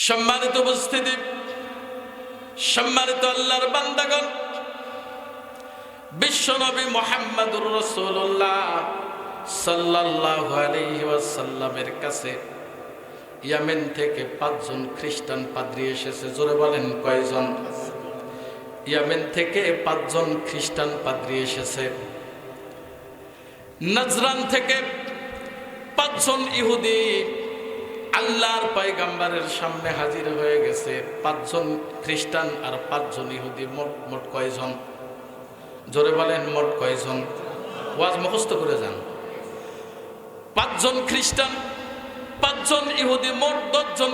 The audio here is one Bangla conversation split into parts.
সম্মানিত উপস্থিতি, সম্মানিত আল্লাহর বান্দাগণ, বিশ্বনবী মুহাম্মদুর রাসূলুল্লাহ সাল্লাল্লাহু আলাইহি ওয়াসাল্লামের কাছে ইয়েমেন থেকে 5 জন খ্রিস্টান পাদ্রী এসেছে। জোরে বলেন কয়জন? ইয়েমেন থেকে 5 জন খ্রিস্টান পাদ্রী এসেছে। নাজরান থেকে 5 জন ইহুদি আল্লাহর পয়গম্বরের সামনে হাজির হয়ে গেছে। 5 জন খ্রিস্টান আর 5 জন ইহুদি, মোট কয়জন? জোরে বলেন মোট কয়জন? ওয়াজ মুখস্থ করে যান। 5 জন খ্রিস্টান, 5 জন ইহুদি, মোট 10 জন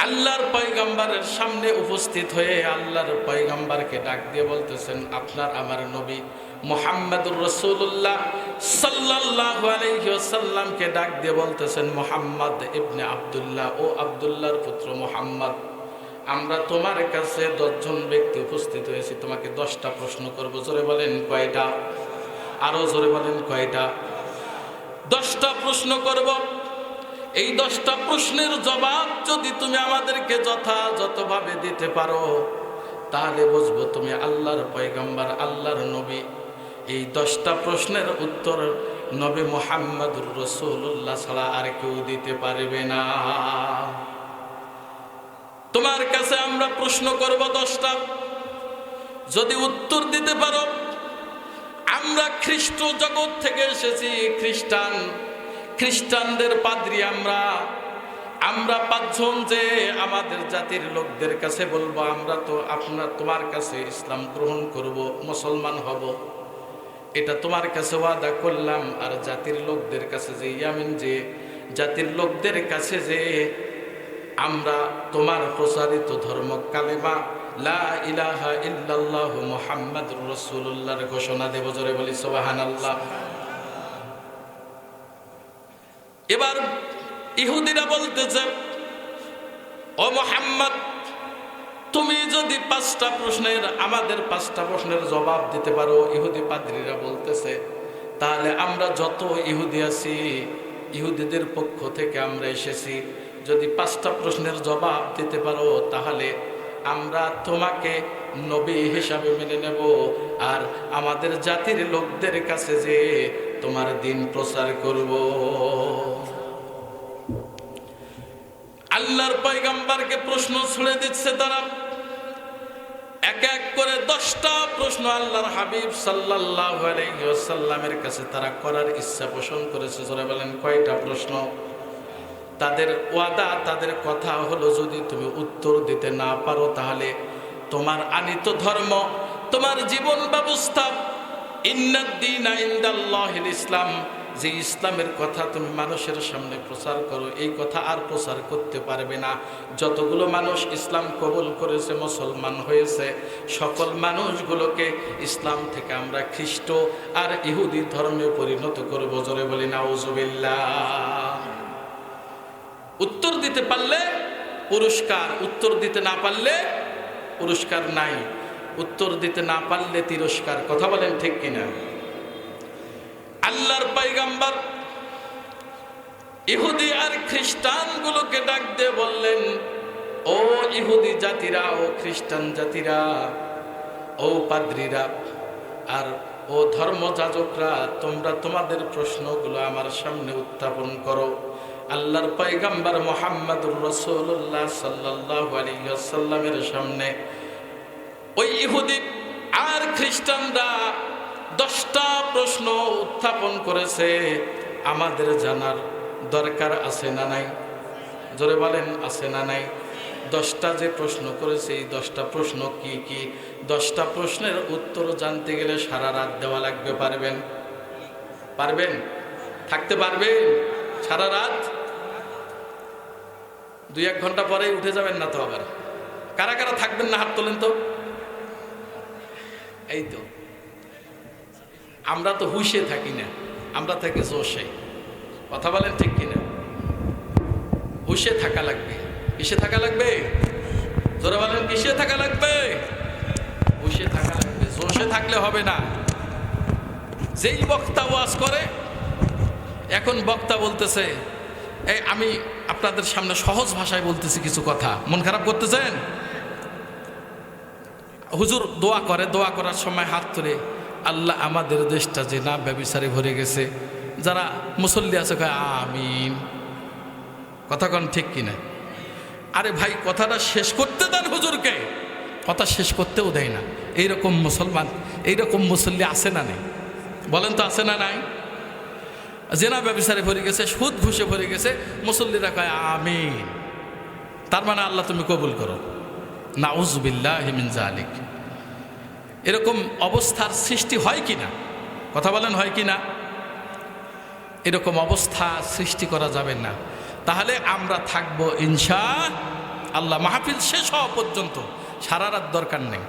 আল্লাহর পয়গম্বরের সামনে উপস্থিত হয়ে আল্লাহর পয়গম্বরকে ডাক দিয়ে বলতেছেন, আপনার আমার নবী মুহাম্মদুর রাসূলুল্লাহ সাল্লাল্লাহু আলাইহি ওয়াসাল্লামকে ডাক দিয়ে বলতেছেন, মুহাম্মদ ইবনে আব্দুল্লাহ, ও আব্দুল্লাহর পুত্র মুহাম্মদ, আমরা তোমার কাছে 10 জন ব্যক্তি উপস্থিত হয়েছি, তোমাকে 10টা প্রশ্ন করব। জোরে বলেন কয়টা? আরো জোরে বলেন কয়টা? 10টা প্রশ্ন করব। এই 10টা প্রশ্নের জবাব যদি তুমি আমাদেরকে যথাযথভাবে দিতে পারো, তাহলে বুঝবো তুমি আল্লাহর পয়গম্বর, আল্লাহর নবী। এই 10টা প্রশ্নের উত্তর নবী মুহাম্মদুর রাসূলুল্লাহ ছাড়া আর কেউ দিতে পারবে না। তোমার কাছে আমরা প্রশ্ন করব 10টা, যদি উত্তর দিতে পারো, আমরা খ্রিস্ট জগৎ থেকে এসেছি, খ্রিস্টানদের পাদ্রী আমরা 5 জন যে আমাদের জাতির লোকদের কাছে বলবো, আমরা তো তোমার কাছে ইসলাম গ্রহণ করব, মুসলমান হব, এটা তোমার কাছে ওয়াদা করলাম। আর জাতির লোকদের কাছে যে ইয়ামিন যে জাতির লোকদের কাছে যে আমরা তোমার প্রচারিত ধর্ম কালেমা লা ইলাহা ইল্লাল্লাহু মুহাম্মাদুর রাসূলুল্লাহর ঘোষণা দেব। জোরে বলি সুবহানাল্লাহ। এবার ইহুদিরা বলতেছে, ও মুহাম্মদ, তুমি যদি 5টা প্রশ্নের আমাদের 5টা প্রশ্নের জবাব দিতে পারো, ইহুদি পাদ্রীরা বলতেছে, তাহলে আমরা যত ইহুদি আছি, ইহুদিদের পক্ষ থেকে আমরা এসেছি, যদি 5টা প্রশ্নের জবাব দিতে পারো, তাহলে আমরা তোমাকে নবী হিসাবে মেনে নেব, আর আমাদের জাতির লোকদের কাছে যে তোমার দিন প্রচার করব। আল্লাহর পয়গম্বরকে প্রশ্ন ছুড়ে দিচ্ছে তারা। এক এক করে 10টা প্রশ্ন আল্লাহর হাবিব সাল্লাল্লাহু আলাইহি ওয়াসাল্লামের কাছে তারা করার ইচ্ছা পোষণ করেছে। জোরে বলেন কয়টা প্রশ্ন? তাদের ওয়াদা, তাদের কথা হলো, যদি তুমি উত্তর দিতে না পারো, তাহলে তোমার আনিত ধর্ম, তোমার জীবন ব্যবস্থা, ইন্নাদ-দীনা ইনদাল্লাহিল ইসলাম, যে ইসলামের কথা তুমি মানুষের সামনে প্রচার করো, এই কথা আর প্রচার করতে পারবে না। যতগুলো মানুষ ইসলাম কবুল করেছে, মুসলমান হয়েছে, সকল মানুষগুলোকে ইসলাম থেকে আমরা খ্রিস্ট আর ইহুদি ধর্মে পরিণত করব। জোরে বলি নাউজুবিল্লাহ। উত্তর দিতে পারলে পুরস্কার, উত্তর দিতে না পারলে পুরস্কার নাই, উত্তর দিতে না পারলে তিরস্কার। কথা বলেন ঠিক কিনা? আল্লাহর পয়গম্বর ইহুদি আর খ্রিস্টানগুলোকে ডাক দিয়ে বললেন, ও ইহুদি জাতিরা, ও খ্রিস্টান জাতিরা, ও পাদ্রীরা, আর ও ধর্মযাজকরা, তোমরা তোমাদের প্রশ্নগুলো আমার সামনে উত্থাপন করো। আল্লাহর পয়গম্বর মুহাম্মদুর রাসূলুল্লাহ সাল্লাল্লাহু আলাইহি ওয়াসাল্লামের সামনে ওই ইহুদি আর খ্রিস্টানরা 10টা প্রশ্ন উত্থাপন করেছে। আমাদের জানার দরকার আছে না নাই? জোরে বলেন আছে না নাই? 10টা যে প্রশ্ন করেছে, এই 10টা প্রশ্ন কি কি? 10টা প্রশ্নের উত্তর জানতে গেলে সারা রাত দেওয়া লাগবে। পারবেন? থাকতে পারবেন সারা রাত? 2-1 ঘন্টা পরেই উঠে যাবেন না তো? আবার কারা কারা থাকবেন না হাত তোলেন তো। এই তো, আমরা তো হুশে থাকি না, আমরা থাকি জোশে। কথা বলেন ঠিক কিনা? হুশে থাকা লাগবে। কিসে থাকা লাগবে? জোরে বলেন কিসে থাকা লাগবে? হুশে থাকা লাগবে। জোশে থাকলে হবে না। যেই বক্তা ওয়াজ করে, এখন বক্তা বলতেছে, এই আপনাদের সামনে সহজ ভাষায় বলতেছি কিছু কথা, মন খারাপ করতেছেন? হুজুর দোয়া করে, দোয়া করার সময় হাত তুলে, আল্লাহ আমাদের দেশটা যে না ব্যভিচারে ভরে গেছে, যারা মুসল্লি আছে কয় আমিন। কথা কন ঠিক কিনা? আরে ভাই কথাটা শেষ করতে দেন হুজুরকে, কথা শেষ করতেও দেয় না। এইরকম মুসলমান, এইরকম মুসল্লি আছে না নেই? বলেন তো আছে না নাই? জেনা ব্যভিচারে ভরে গেছে, সুদ ঘুষে ভরে গেছে, মুসল্লিরা কয় আমিন। তার মানে আল্লাহ তুমি কবুল করো। নাউযুবিল্লাহি মিন যালিক। এরকম অবস্থার সৃষ্টি হয় কি না? কথা বলেন হয় কি না? এরকম অবস্থা সৃষ্টি করা যাবে না। তাহলে আমরা থাকবো ইনশাআল্লাহ মাহফিল শেষ হওয়া পর্যন্ত, সারা রাত দরকার নেই।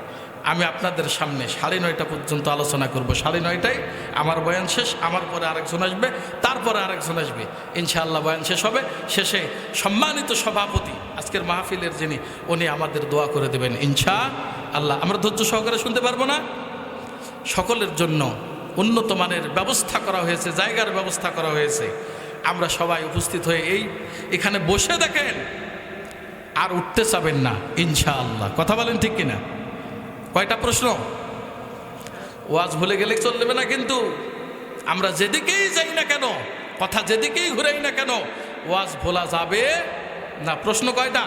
আমি আপনাদের সামনে 9:30 পর্যন্ত আলোচনা করব। 9:30টায় আমার বয়ান শেষ, আমার পরে আরেকজন আসবে, তারপরে আরেকজন আসবে, ইনশাআল্লাহ বয়ান শেষ হবে। শেষে সম্মানিত সভাপতি আজকের মাহফিলের যিনি, উনি আমাদের দোয়া করে দেবেন ইনশাআল্লাহ। আমরা ধৈর্য সহকারে শুনতে পারবো না? সকলের জন্য উন্নত মানের ব্যবস্থা করা হয়েছে, জায়গার ব্যবস্থা করা হয়েছে। আমরা সবাই উপস্থিত হয়ে এখানে বসে দেখেন, আর উঠতে চাবেন না ইনশাআল্লাহ। কথা বলেন ঠিক কিনা? কয়টা প্রশ্ন? ওয়াজ ভুলে গেলে চলবে না কিন্তু। আমরা যেদিকেই যাই না কেন, কথা যেদিকেই ঘুরাই না কেন, ওয়াজ ভোলা যাবে না। প্রশ্ন কয়টা?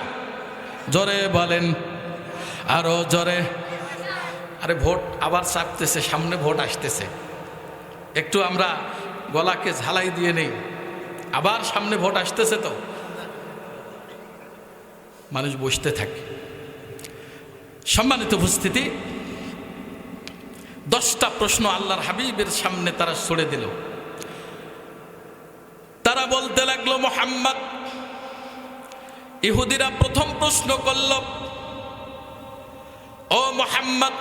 জোরে বলেন, আরো জোরে। আরে ভোট আবার চাপতেছে, সামনে ভোট আসতেছে, একটু আমরা গলাকে ঝালাই দিয়ে নেই। আবার সামনে ভোট আসতেছে, তো মানুষ বসতে থাকে। সম্মানিত উপস্থিতি, 10টা প্রশ্ন আল্লাহর হাবিবের সামনে তারা ছুড়ে দিল। তারা বলতে লাগলো, মুহাম্মদ, ইহুদিরা প্রথম প্রশ্ন করল, ও মুহাম্মদ,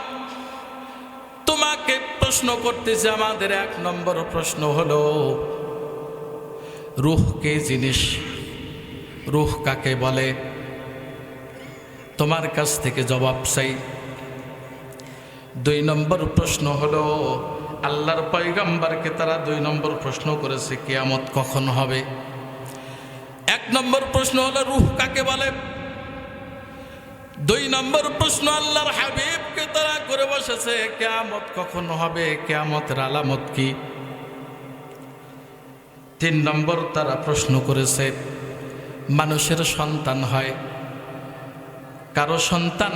তোমাকে প্রশ্ন করতেছে। আমাদের 1 নম্বর প্রশ্ন হলো, রূহ কে জিনিস? রূহ কাকে বলে? তোমার কাছ থেকে জবাব চাই। 2 নম্বর প্রশ্ন হলো, আল্লাহর পয়গম্বরকে তারা 2 নম্বর প্রশ্ন করেছে, কিয়ামত কখন হবে? 1 নম্বর প্রশ্ন হলো রূহ কাকে বলে। 2 নম্বর প্রশ্ন আল্লাহর হাবিবকে তারা করে বসেছে, কিয়ামত কখন হবে, কিয়ামতের আলামত কি? 3 নম্বর তারা প্রশ্ন করেছে, মানুষের সন্তান হয়, কারো সন্তান,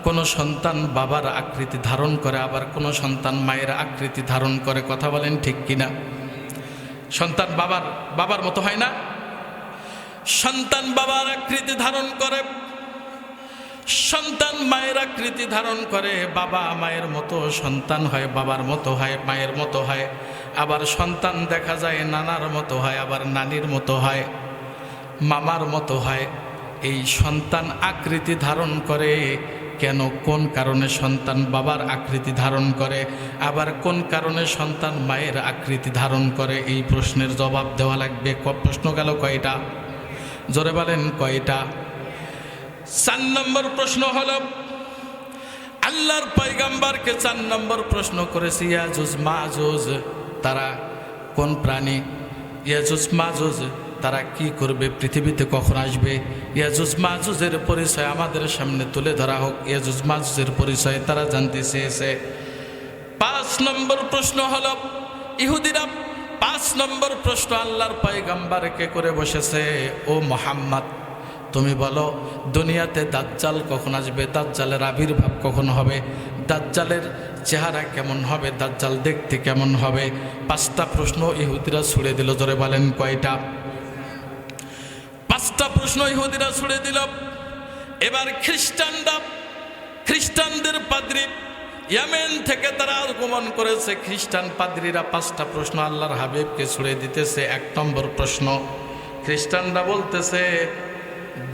কোন সন্তান বাবার আকৃতি ধারণ করে, আবার কোন সন্তান মায়ের আকৃতি ধারণ করে। কথা বলেন ঠিক কিনা? সন্তান বাবার মতো হয় না? সন্তান বাবার আকৃতি ধারণ করে, সন্তান মায়ের আকৃতি ধারণ করে। বাবা মায়ের মতো সন্তান হয়, বাবার মতো হয়, মায়ের মতো হয়। আবার সন্তান দেখা যায় নানার মতো হয়, আবার নানির মতো হয়, মামার মতো হয়। এই সন্তান আকৃতি ধারণ করে কেন? কোন কারণে সন্তান বাবার আকৃতি ধারণ করে, আবার কোন কারণে সন্তান মায়ের আকৃতি ধারণ করে? এই প্রশ্নের জবাব দেওয়া লাগবে। প্রশ্ন গেল কয়টা? জোরে বলেন কয়টা? 4 নম্বর প্রশ্ন হলো, আল্লাহর পয়গম্বরকে 4 নম্বর প্রশ্ন করেছে, ইয়াজুজ মাজুজ তারা কোন প্রাণী? ইয়াজুজ মাজুজ তারা কি করবে? পৃথিবীতে কখন আসবে? ইয়াজুজ মাজুজের পরিচয় আমাদের সামনে তুলে ধরা হোক। ইয়াজুজ মাজুজের পরিচয় তারা জানতে চেয়েছে। 5 নম্বর প্রশ্ন হলো, ইহুদিরা 5 নম্বর প্রশ্ন আল্লাহর পয়গম্বরকে করে বসেছে, ও মুহাম্মদ, তুমি বলো দুনিয়াতে দাজ্জাল কখন আসবে? দাজ্জালের আবির্ভাব কখন হবে? দাজ্জালের চেহারা কেমন হবে? দাজ্জাল দেখতে কেমন হবে? 5টা প্রশ্ন ইহুদিরা ছুড়ে দিল। জোরে বলেন কয়টা? 5টা প্রশ্ন ইহুদিরা ছুড়ে দিল। এবার খ্রিস্টানদের পাদ্রী ইয়েমেন থেকে তারা আগমন করেছে। খ্রিস্টান পাদ্রীরা 5টা প্রশ্ন আল্লাহর হাবিবকে ছুড়ে দিতেছে। 1 নম্বর প্রশ্ন, খ্রিস্টানরা বলতেছে,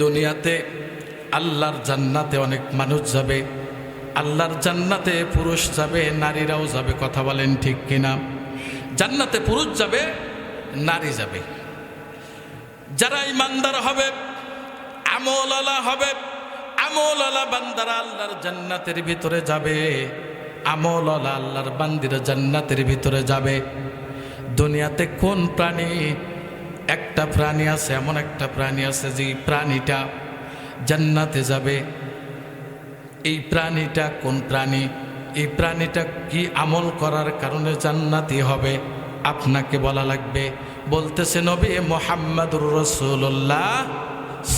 দুনিয়াতে আল্লাহর জান্নাতে অনেক মানুষ যাবে, আল্লাহর জান্নাতে পুরুষ যাবে, নারীরাও যাবে। কথা বলেন ঠিক কিনা? জান্নাতে পুরুষ যাবে, নারী যাবে। যারা ইমানদার হবে, আমলওয়ালা হবে, আমলওয়ালা বান্দারা আল্লাহর জান্নাতের ভিতরে যাবে, আমলওয়ালা আল্লাহর বান্দিরা জান্নাতের ভিতরে যাবে। দুনিয়াতে কোন প্রাণী একটা প্রাণী আছে, এমন একটা প্রাণী আছে যে প্রাণীটা জান্নাতে যাবে। এই প্রাণীটা কোন প্রাণী? এই প্রাণীটা কি আমল করার কারণে জান্নাতি হবে? আপনাকে বলা লাগবে। বলতেছে নবী মুহাম্মদুর রাসূলুল্লাহ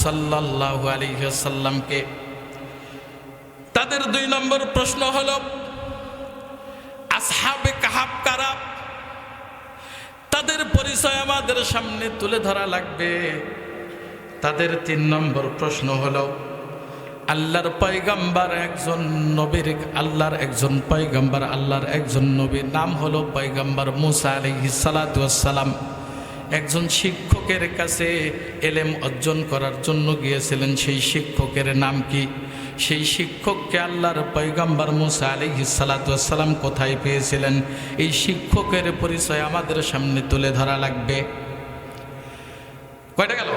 সাল্লাল্লাহু আলাইহি ওয়াসাল্লামকে। তাদের 2 নম্বর প্রশ্ন হলো আসহাবে কাহাফ কারা? তাদের পরিচয় আমাদের সামনে তুলে ধরা লাগবে। তাদের 3 নম্বর প্রশ্ন হলো আল্লাহর পয়গম্বর একজন নবীর, আল্লাহর একজন পয়গম্বর, আল্লাহর একজন নবীর নাম হলো পয়গম্বর মুসা আলাইহিস সালাতু ওয়াস সালাম। একজন শিক্ষকের কাছে এলেম অর্জন করার জন্য গিয়েছিলেন। সেই শিক্ষকের নাম কি? সেই শিক্ষককে আল্লাহর পয়গম্বর মুসা আলাইহিস সালাতু ওয়াস সালাম কোথায় পেয়েছিলেন? এই শিক্ষকের পরিচয় আমাদের সামনে তুলে ধরা লাগবে। কয়টা গেল?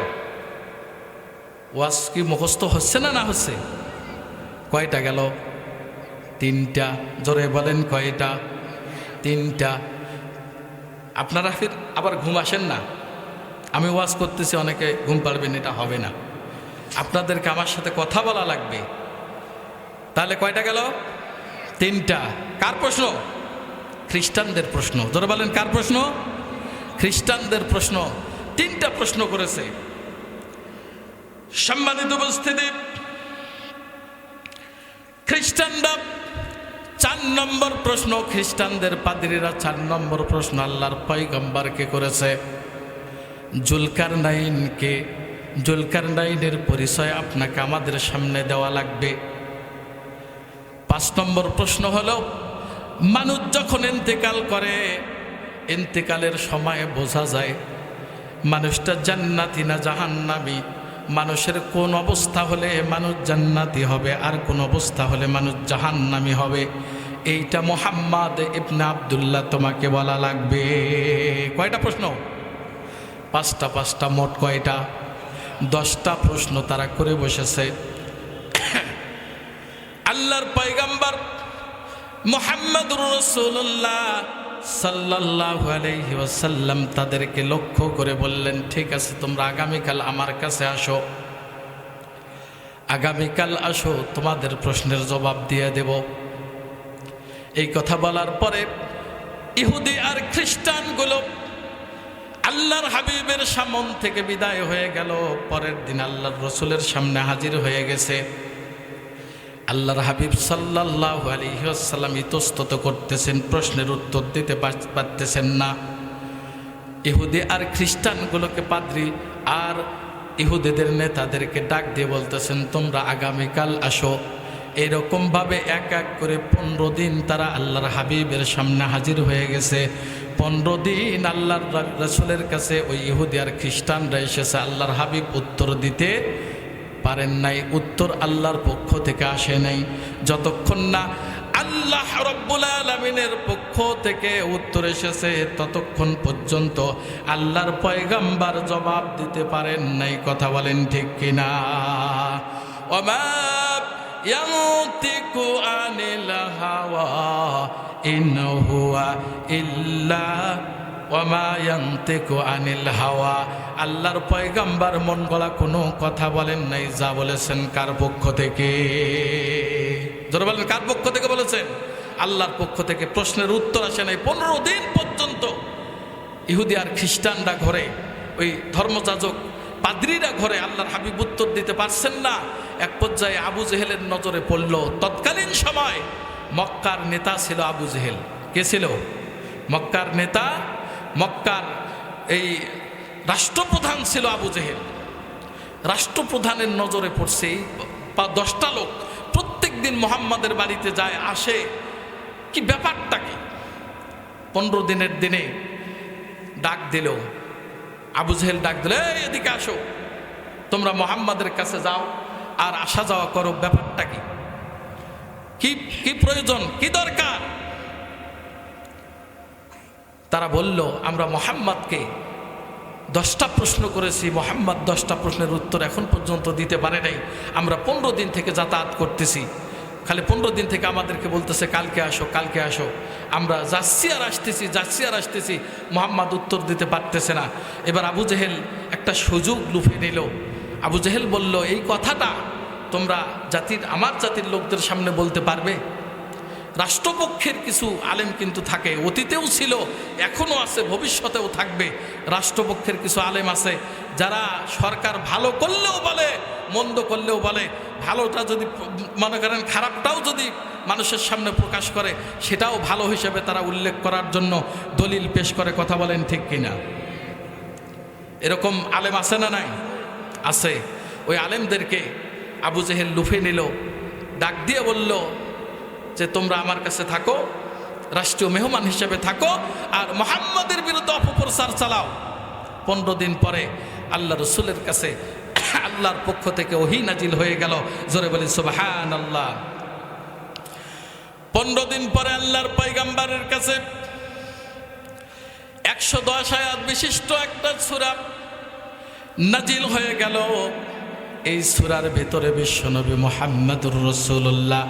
ওয়াজ কি মুখস্থ হচ্ছে না না হচ্ছে? কয়টা গেল? 3টা। জোরে বলেন কয়টা? 3টা। আপনারা ফির আবার ঘুম আসেন না। আমি ওয়াজ করতেছি, অনেকে ঘুম পারবেন, এটা হবে না। আপনাদেরকে আমার সাথে কথা বলা লাগবে। তাহলে কয়টা গেল? 3টা। কার প্রশ্ন? খ্রিস্টানদের প্রশ্ন। জোরে বলেন কার প্রশ্ন? খ্রিস্টানদের প্রশ্ন। 3টা প্রশ্ন করেছে। সম্মানিত উপস্থিতি, খ্রিস্টানরা 4 নম্বর প্রশ্ন, খ্রিস্টানদের পাদ্রীরা 4 নম্বর প্রশ্ন আল্লাহর পয়গম্বরকে করেছে। জুলকারনাইনকে, জুলকারনাইনের পরিচয় আপনাকে আমাদের সামনে দেওয়া লাগবে। 5 নম্বর প্রশ্ন হলো মানুষ যখন ইন্তেকাল করে, ইন্তেকালের সময় বোঝা যায় মানুষটা জান্নাতি না জাহান্নামী। মানুষের কোন অবস্থা হলে মানুষ জান্নাতি হবে আর কোন অবস্থা হলে মানুষ জাহান্নামী হবে, এইটা মুহাম্মদ ইবনে আব্দুল্লাহ তোমাকে বলা লাগবে। কয়টা প্রশ্ন? 5টা। 5টা মোট কয়টা? 10টা প্রশ্ন তারা করে বসেছে। আল্লাহর পয়গম্বর মুহাম্মদুর রাসূলুল্লাহ সাল্লাল্লাহু আলাইহি ওয়াসাল্লাম তাদেরকে লক্ষ্য করে বললেন, ঠিক আছে তোমরা আগামীকাল আমার কাছে আসো, আগামীকাল আসো, তোমাদের প্রশ্নের জবাব দিয়ে দেব। এই কথা বলার পরে ইহুদি আর খ্রিস্টানগুলো আল্লাহর হাবিবের সামন থেকে বিদায় হয়ে গেল। পরের দিন আল্লাহর রসুলের সামনে হাজির হয়ে গেছে। আল্লাহর হাবিব সাল্লাল্লাহু আলাইহি ওয়াসাল্লাম ইতস্তত করতেছেন, প্রশ্নের উত্তর দিতে পারতেছেন না। ইহুদি আর খ্রিস্টানগুলোকে পাদ্রী আর ইহুদিদের নেতাদেরকে ডাক দিয়ে বলতেছেন, তোমরা আগামীকাল আসো। এরকমভাবে এক এক করে 15 দিন তারা আল্লাহর হাবিবের সামনে হাজির হয়ে গেছে। 15 দিন আল্লাহর রাসূলের কাছে ওই ইহুদি আর খ্রিস্টানরা এসেছে। আল্লাহর হাবিব উত্তর দিতে পারেন নাই, উত্তর আল্লাহর পক্ষ থেকে আসে নাই। যতক্ষণ না আল্লাহ রাব্বুল আলামিনের পক্ষ থেকে উত্তর এসেছে ততক্ষণ পর্যন্ত আল্লাহর পয়গম্বর জবাব দিতে পারেন নাই। কথা বলেন ঠিক কিনা? ওমা ইয়ানতিকু আনিল হাওয়া ইন হুয়া ইল্লা ওমা ইয়ানতিকু আনিল হাওয়া। আল্লাহর পয়গম্বর মন গড়া কোনো কথা বলেন নাই, যা বলেছেন কার পক্ষ থেকে? যারা বলেন কার পক্ষ থেকে বলেছেন? আল্লাহর পক্ষ থেকে। প্রশ্নের উত্তর আসে নাই। 15 দিন পর্যন্ত ইহুদি আর খ্রিস্টানরা ঘরে, ওই ধর্মযাজক পাদ্রীরা ঘরে, আল্লাহর হাবিব উত্তর দিতে পারছেন না। এক পর্যায়ে আবু জেহেলের নজরে পড়ল। তৎকালীন সময় মক্কার নেতা ছিল আবু জেহেল। কে ছিল? মক্কার নেতা, মক্কার এই রাষ্ট্রপ্রধান ছিল আবু জেহেল। রাষ্ট্রপ্রধানের নজরে পড়ছে 10টা লোক প্রত্যেক দিন মুহাম্মাদের বাড়িতে যায় আসে। কি ব্যাপারটা কি? 15 দিনের দিনে ডাক দিল, আবু জেহেল ডাক দিল, এদিকে আসো, তোমরা মুহাম্মাদের কাছে যাও আর আসা যাওয়া করো। ব্যাপারটা কি? কি প্রয়োজন, কি দরকার? তারা বলল, আমরা মুহাম্মাদকে 10টা প্রশ্ন করেছি, মুহাম্মদ 10টা প্রশ্নের উত্তর এখন পর্যন্ত দিতে পারে নাই। আমরা 15 দিন থেকে যাতায়াত করতেছি, খালি 15 দিন থেকে আমাদেরকে বলতেছে কালকে আসো, কালকে আসো। আমরা যাচ্ছি আর আসতেছি, যাচ্ছি আর আসতেছি, মুহাম্মদ উত্তর দিতে পারতেছে না। এবার আবু জেহেল একটা সুযোগ লুফে নিল। আবু জেহেল বলল, এই কথাটা তোমরা আমার জাতির লোকদের সামনে বলতে পারবে? রাষ্ট্রপক্ষের কিছু আলেম কিন্তু থাকে, অতীতেও ছিল, এখনও আছে, ভবিষ্যতেও থাকবে। রাষ্ট্রপক্ষের কিছু আলেম আছে যারা সরকার ভালো করলেও বলে, মন্দ করলেও বলে। ভালোটা যদি মনে করেন, খারাপটাও যদি মানুষের সামনে প্রকাশ করে, সেটাও ভালো হিসেবে তারা উল্লেখ করার জন্য দলিল পেশ করে। কথা বলেন ঠিক কিনা? এরকম আলেম আছে না নাই? আছে। ওই আলেমদেরকে আবু জেহেল লুফে নিল, ডাক দিয়ে বলল যে তোমরা আমার কাছে থাকো, রাষ্ট্রীয় মেহমান হিসেবে থাকো, আর মুহাম্মাদের বিরুদ্ধে অপপ্রচার চালাও। 15 দিন পরে আল্লাহ রসুলের কাছে আল্লাহর পক্ষ থেকে ওহী নাজিল হয়ে গেল। জোরে বলি সুবহানাল্লাহ। 15 দিন পরে আল্লাহর পয়গম্বরের কাছে 110 আয়াত বিশিষ্ট একটা সূরা নাজিল হয়ে গেল। এই সূরার ভিতরে বিশ্বনবী মুহাম্মদুর রাসূলুল্লাহ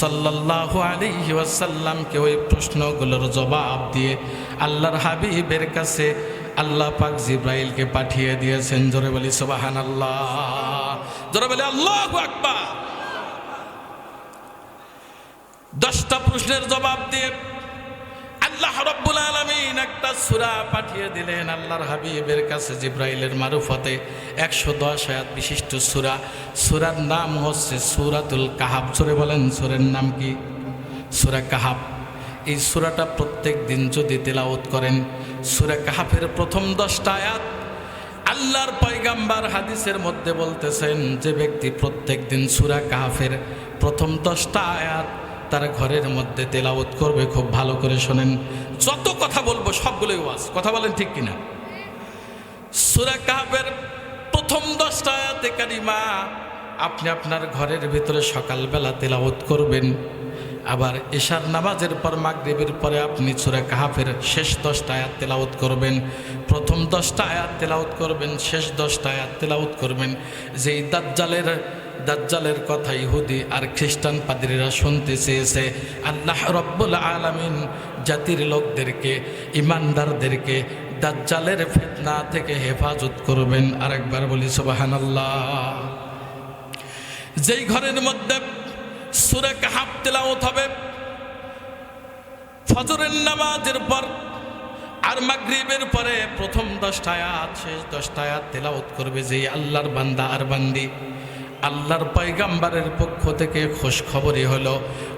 সাল্লাল্লাহু আলাইহি ওয়াসাল্লামকে ওই প্রশ্নগুলোর জবাব দিয়ে আল্লাহর হাবিবের কাছে আল্লাহ পাক জিব্রাইলকে পাঠিয়ে দিয়েছেন। জোরে বলি সুবহানাল্লাহ, জোরে বলি আল্লাহু আকবার। 10টা প্রশ্নের জবাব দিয়ে আল্লাহ রাব্বুল আলামিন একটা সূরা পাঠিয়ে দিলেন আল্লাহর হাবিবের কাছে জিব্রাইলের মারফতে। 110 আয়াত বিশিষ্ট সূরা। সূরার নাম হচ্ছে সূরাতুল কাহাফ। জোরে বলেন, সূরার নাম কি? সূরা কাহাফ। এই সূরাটা প্রত্যেক দিন যদি তেলাওয়াত করেন, সূরা কাহাফের প্রথম 10টা আয়াত আল্লাহর পয়গম্বর হাদিসের মধ্যে বলতেছেন, যে ব্যক্তি প্রত্যেক দিন সূরা কাহাফের প্রথম 10টা আয়াত তার ঘরের মধ্যে তেলাওয়াত করবে, খুব ভালো করে শোনেন, যত কথা বলবো সবগুলোই ওয়াজ। কথা বলেন ঠিক কিনা? সূরা কাহাফের প্রথম 10টা আয়াতে কারিমা আপনি আপনার ঘরের ভিতরে সকালবেলা তেলাওয়াত করবেন। আবার এশার নামাজের পর, মাগরিবের পরে আপনি সূরা কাহাফের শেষ 10টা আয়াত তেলাওয়াত করবেন। প্রথম 10টা আয়াত তেলাওয়াত করবেন, শেষ 10টা আয়াত তেলাওয়াত করবেন। যেই দাজ্জালের কথা ইহুদি আর খ্রিস্টান পাদ্রীরা শুনতে চেয়েছে, আল্লাহ রাব্বুল আলামিন জাতির লোকদেরকে, ইমানদারদেরকে দাজ্জালের ফিতনা থেকে হেফাজত করবেন। আরেকবার বলি সুবহানাল্লাহ। যেই ঘরের মধ্যে সূরা কাহাফ তেলাওয়াত হবে ফজরের নামাজের পর আর মাগরিবের পরে, প্রথম 10টা আয়াত শেষ 10টা আয়াত তেলাওয়াত করবে যেই আল্লাহর বান্দা আর বান্দি, আল্লাহর পয়গম্বরের পক্ষ থেকে খুশ খবরই হলো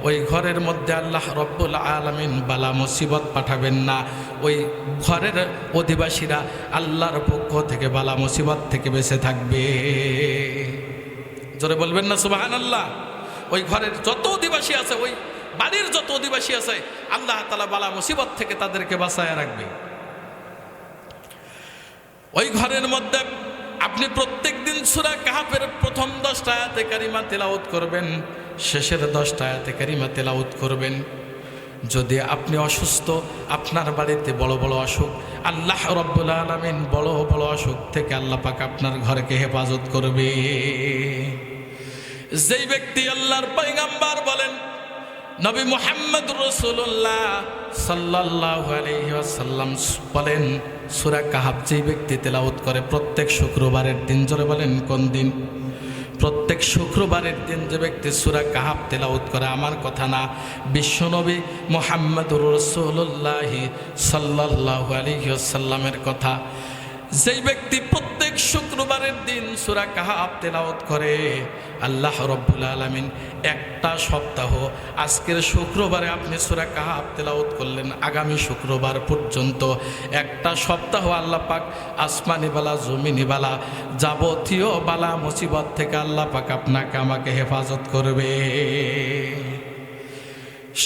ওই ঘরের মধ্যে আল্লাহ রাব্বুল আলামিন বালা মুসিবত পাঠাবেন না। ওই ঘরের অধিবাসীরা আল্লাহর পক্ষ থেকে বালা মুসিবত থেকে বেঁচে থাকবে। জোরে বলবেন না সুবহানাল্লাহ? ওই ঘরের যত অধিবাসী আছে, ওই বাড়ির যত অধিবাসী আছে, আল্লাহ তাআলা বালা মুসিবত থেকে তাদেরকে বাঁচায় রাখবে। ওই ঘরের মধ্যে আপনি প্রত্যেক দিন সূরা কাহাফের প্রথম 10টা আয়াতে কারিমা তেলাওয়াত করবেন, শেষের 10টা আয়াতে কারিমা তেলাওয়াত করবেন। যদি আপনি অসুস্থ, আপনার বাড়িতে বড় বড় অসুখ, আল্লাহ রাব্বুল আলামিন বড় বড় অসুখ থেকে আল্লাহ পাক আপনার ঘরকে হেফাজত করবে। যেই ব্যক্তি আল্লাহর পয়গম্বর বলেন, নবী মুহাম্মদুর রাসূলুল্লাহ সাল্লাল্লাহু আলাইহি ওয়াসাল্লাম বলেন, সূরা কাহাফ যেই ব্যক্তি তেলাওয়াত করে প্রত্যেক শুক্রবারের দিন, জোরে বলেন কোন দিন? প্রত্যেক শুক্রবারের দিন যে ব্যক্তি সূরা কাহাফ তেলাওয়াত করে, আমার কথা না, বিশ্বনবী মুহাম্মদুর রাসূলুল্লাহ সাল্লাল্লাহু আলাইহি ওয়াসাল্লামের কথা। যেই ব্যক্তি প্রত্যেক শুক্রবারের দিন সূরা কাহাফ তেলাওয়াত করে, আল্লাহ রাব্বুল আলামিন একটা সপ্তাহ, আজকের শুক্রবারে আপনি সূরা কাহাফ তেলাওয়াত করলেন, আগামী শুক্রবার পর্যন্ত একটা সপ্তাহ আল্লাহ পাক আসমানি বালা, জমিনি বালা, যাবতীয় বালা মুসিবত থেকে আল্লাহ পাক আপনাকে আমাকে হেফাজত করবে।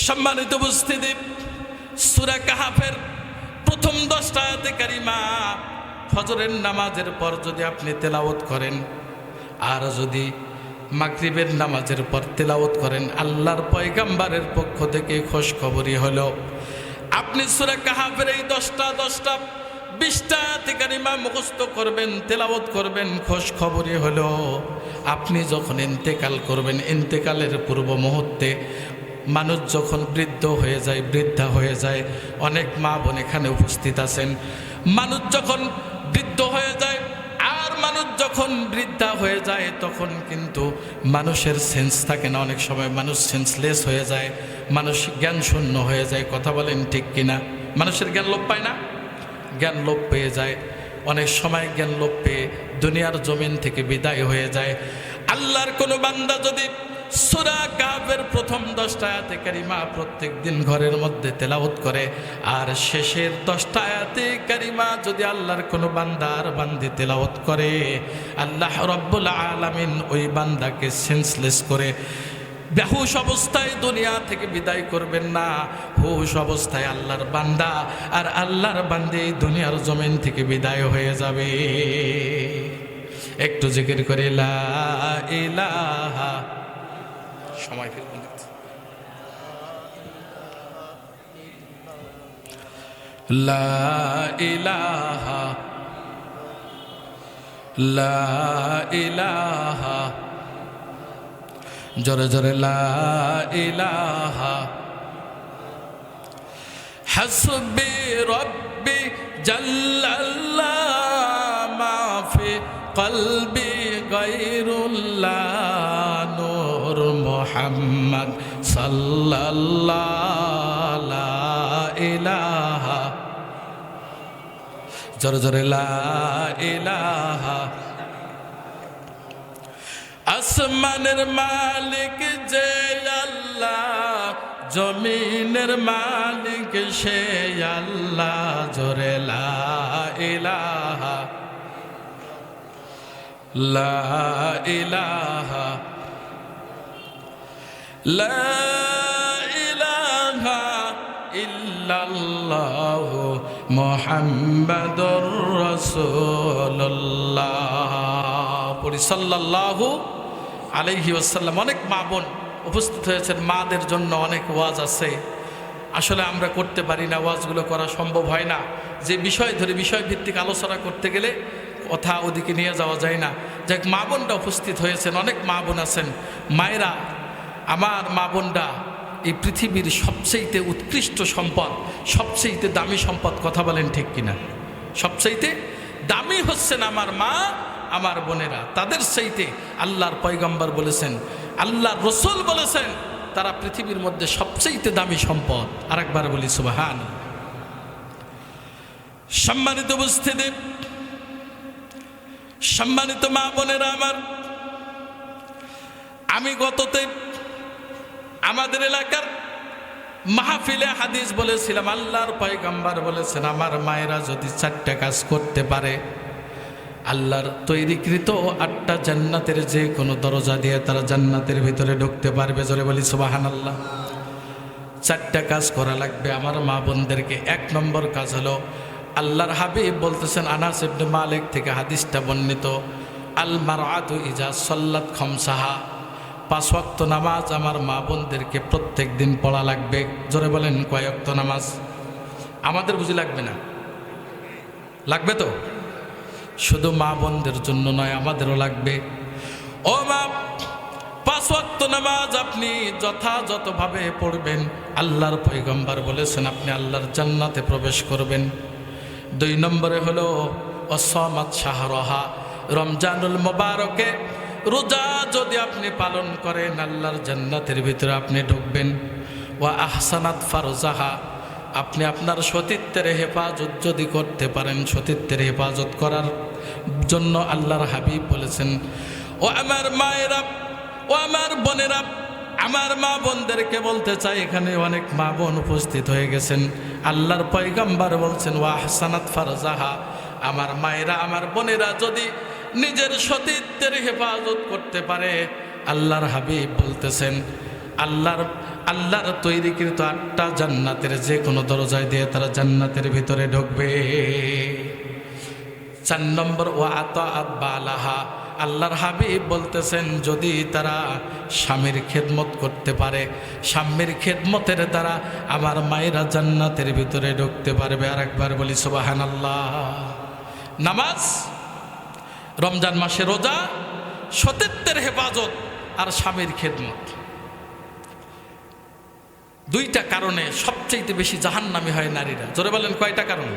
সম্মানিত উপস্থিতি, সূরা কাহাফের প্রথম 10টা আয়াতে কারিমা ফজরের নামাজের পর যদি আপনি তেলাওয়াত করেন, আর যদি মাগরিবের নামাজের পর তেলাওয়াত করেন, আল্লাহর পয়গম্বরের পক্ষ থেকে খুশ খবরই হলো আপনি সূরা কাহাফের এই 10টা 20টা আয়াতে কারিমা মুখস্থ করবেন, তেলাওয়াত করবেন। খোঁজ খবরই হলো আপনি যখন ইন্তেকাল করবেন, ইন্তেকালের পূর্ব মুহূর্তে মানুষ যখন বৃদ্ধ হয়ে যায়, বৃদ্ধা হয়ে যায়, অনেক মা বোন এখানে উপস্থিত আছেন, মানুষ যখন বৃদ্ধ হয়ে যায় আর মানুষ যখন বৃদ্ধা হয়ে যায় তখন কিন্তু মানুষের সেন্স থাকে না। অনেক সময় মানুষ সেন্সলেস হয়ে যায়, মানুষ জ্ঞান শূন্য হয়ে যায়। কথা বলেন ঠিক কিনা? মানুষের জ্ঞান লোপ পায় না? জ্ঞান লোপ পেয়ে যায়। অনেক সময় জ্ঞান লোপ পেয়ে দুনিয়ার জমিন থেকে বিদায় হয়ে যায়। আল্লাহর কোনো বান্দা যদি সূরা কাহফের প্রথম 10টা আয়াতে কারিমা প্রত্যেক দিন ঘরের মধ্যে তেলাওয়াত করে, আর শেষের 10টা আয়াতে কারিমা যদি আল্লাহর কোনো বান্দার বান্দি তেলাওয়াত করে, আল্লাহ রাব্বুল আলামিন ওই বান্দাকে সেন্সলেস করে বেহুশ অবস্থায় দুনিয়া থেকে বিদায় করবেন না। হুশ অবস্থায় আল্লাহর বান্দা আর আল্লাহর বান্দি দুনিয়ার জমিন থেকে বিদায় হয়ে যাবে। একটু জিকির করে লা ইলাহা, সময় ফিরবেন, লা ইলাহা লা ইলাহা, জোরে জোরে লা ইলাহা, হাসবি রব্বি জাল্লাল্লাহ মা ফি কলবি গায়রুল্লাহ নূর মুহাম্মদ সাল্লাল্লাহু লা ইলাহা, জোরে জোরে লা ইলাহা। আসমানের মালিক যে আল্লাহ, জমিনের মালিক সে আল্লাহ, জোরে লা ইলাহা লা ইলাহা লা ইলাহা ইল্লাল্লাহ মুহাম্মাদুর রাসূলুল্লাহ। পড়ি সাল্লাল্লাহু আলাইহি ওয়াসাল্লাম। অনেক মা বোন উপস্থিত হয়েছেন, মাদের জন্য অনেক ওয়াজ আছে। আসলে আমরা করতে পারি না, ওয়াজগুলো করা সম্ভব হয় না। যে বিষয় ধরে বিষয় ভিত্তিক আলোচনা করতে গেলে কথা ওদিকে নিয়ে যাওয়া যায় না। যাক, মা বোনরা উপস্থিত হয়েছেন, অনেক মা বোন আছেন। মায়েরা, আমার মা বোনরা এই পৃথিবীর সবচেয়ে উৎকৃষ্ট সম্পদ, সবচেয়ে দামি সম্পদ। কথা বলেন ঠিক কিনা? সবচেয়ে দামি হচ্ছেন আমার মা, আমার বোনেরা। তাদের চাইতে আল্লাহর পয়গম্বর বলেছেন, আল্লাহর রসুল বলেছেন, তারা পৃথিবীর মধ্যে সবচেয়ে দামি সম্পদ। আরেকবার বলি সুবহান। সম্মানিত উপস্থিতি, সম্মানিত মা বোনেরা আমার, আমি গততে আমাদের এলাকার মাহফিলে হাদিস বলেছিলাম, আল্লাহর পয়গম্বর বলেছেন, আমার মায়েরা যদি 4টা কাজ করতে পারে, আল্লাহর তৈরিকৃত 8টা জান্নাতের যে কোনো দরজা দিয়ে তারা জান্নাতের ভিতরে ঢুকতে পারবে। জোরে বলি সুবহানাল্লাহ। 4টা কাজ করা লাগবে আমার মা বোনদেরকে। 1 নম্বর কাজ হলো, আল্লাহর হাবিব বলতেছেন, আনাস ইবনে মালিক থেকে হাদিসটা বর্ণিত, আল মারআতু ইজা সাল্লাত খামসাহা, 5 ওয়াক্ত নামাজ আমার মা বোনদেরকে প্রত্যেক দিন পড়া লাগবে। জোরে বলেন, কয় ওয়াক্ত নামাজ? আমাদের বুঝি লাগবে না? লাগবে তো? শুধু মা বোনদের জন্য নয়, আমাদেরও লাগবে। ও মা, 5 ওয়াক্ত নামাজ আপনি যথাযথভাবে পড়বেন। আল্লাহর পয়গম্বর বলেছেন, আপনি আল্লাহর জান্নাতে প্রবেশ করবেন। 2 নম্বরে হলো অসমাত শাহরহা, রমজানুল মুবারকে রোজা যদি আপনি পালন করেন, আল্লাহর জান্নাতের ভিতরে আপনি ঢুকবেন। ওয়া আহসানাত ফারজাহা, আপনি আপনার সতীত্বের হেফাজত যদি করতে পারেন, সতীত্বের হেফাজত করার জন্য আল্লাহর হাবিব বলেছেন। ও আমার মায়েরা, ও আমার বোনেরা, আমার মা বোনদেরকে বলতে চাই, এখানে অনেক মা বোন উপস্থিত হয়ে গেছেন। আল্লাহর পয়গম্বর বলছেন, ওয়া আহসানাত ফারজাহা, আমার মায়েরা, আমার বোনেরা যদি নিজের সতীত্বের হেফাজত করতে পারে, আল্লাহর হাবিব বলতেছেন, আল্লাহর তৈরিকৃত 8টা জান্নাতের যে কোনো দরজায় দিয়ে তারা জান্নাতের ভিতরে ঢুকবে। 4 নম্বর, ওয়া আতাআত বালাহা, আল্লাহর হাবিব বলতেছেন যদি তারা স্বামীর খেদমত করতে পারে, স্বামীর খেদমতের দ্বারা আমার মায়েরা জান্নাতের ভিতরে ঢুকতে পারবে। আর একবার বলি সুবহানাল্লাহ। নামাজ, রমজান মাসে রোজা, সতীত্বের হেফাজত আর স্বামীর খেদমত, দুইটা কারণে সবচেয়ে বেশি জাহান্নামী হয় নারীরা। জোরে বলেন কয়টা কারণ?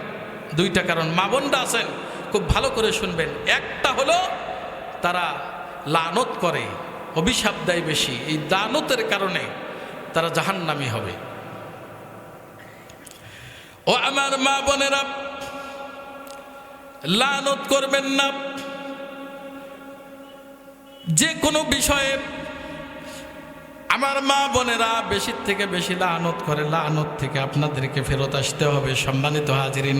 দুইটা কারণ। মা বোনরা আছেন খুব ভালো করে শুনবেন। একটা হলো তারা লানত করে, অভিশাপ দেয় বেশি, এই লানতের কারণে তারা জাহান্নামী হবে। ও আমার মা বোনেরা, লানত করবেন না। যে কোনো বিষয়ে আমার মা বোনেরা বেশি থেকে বেশি লানত করে, লানত থেকে আপনাদেরকে ফেরত আসতে হবে। সম্মানিত হাজিরিন,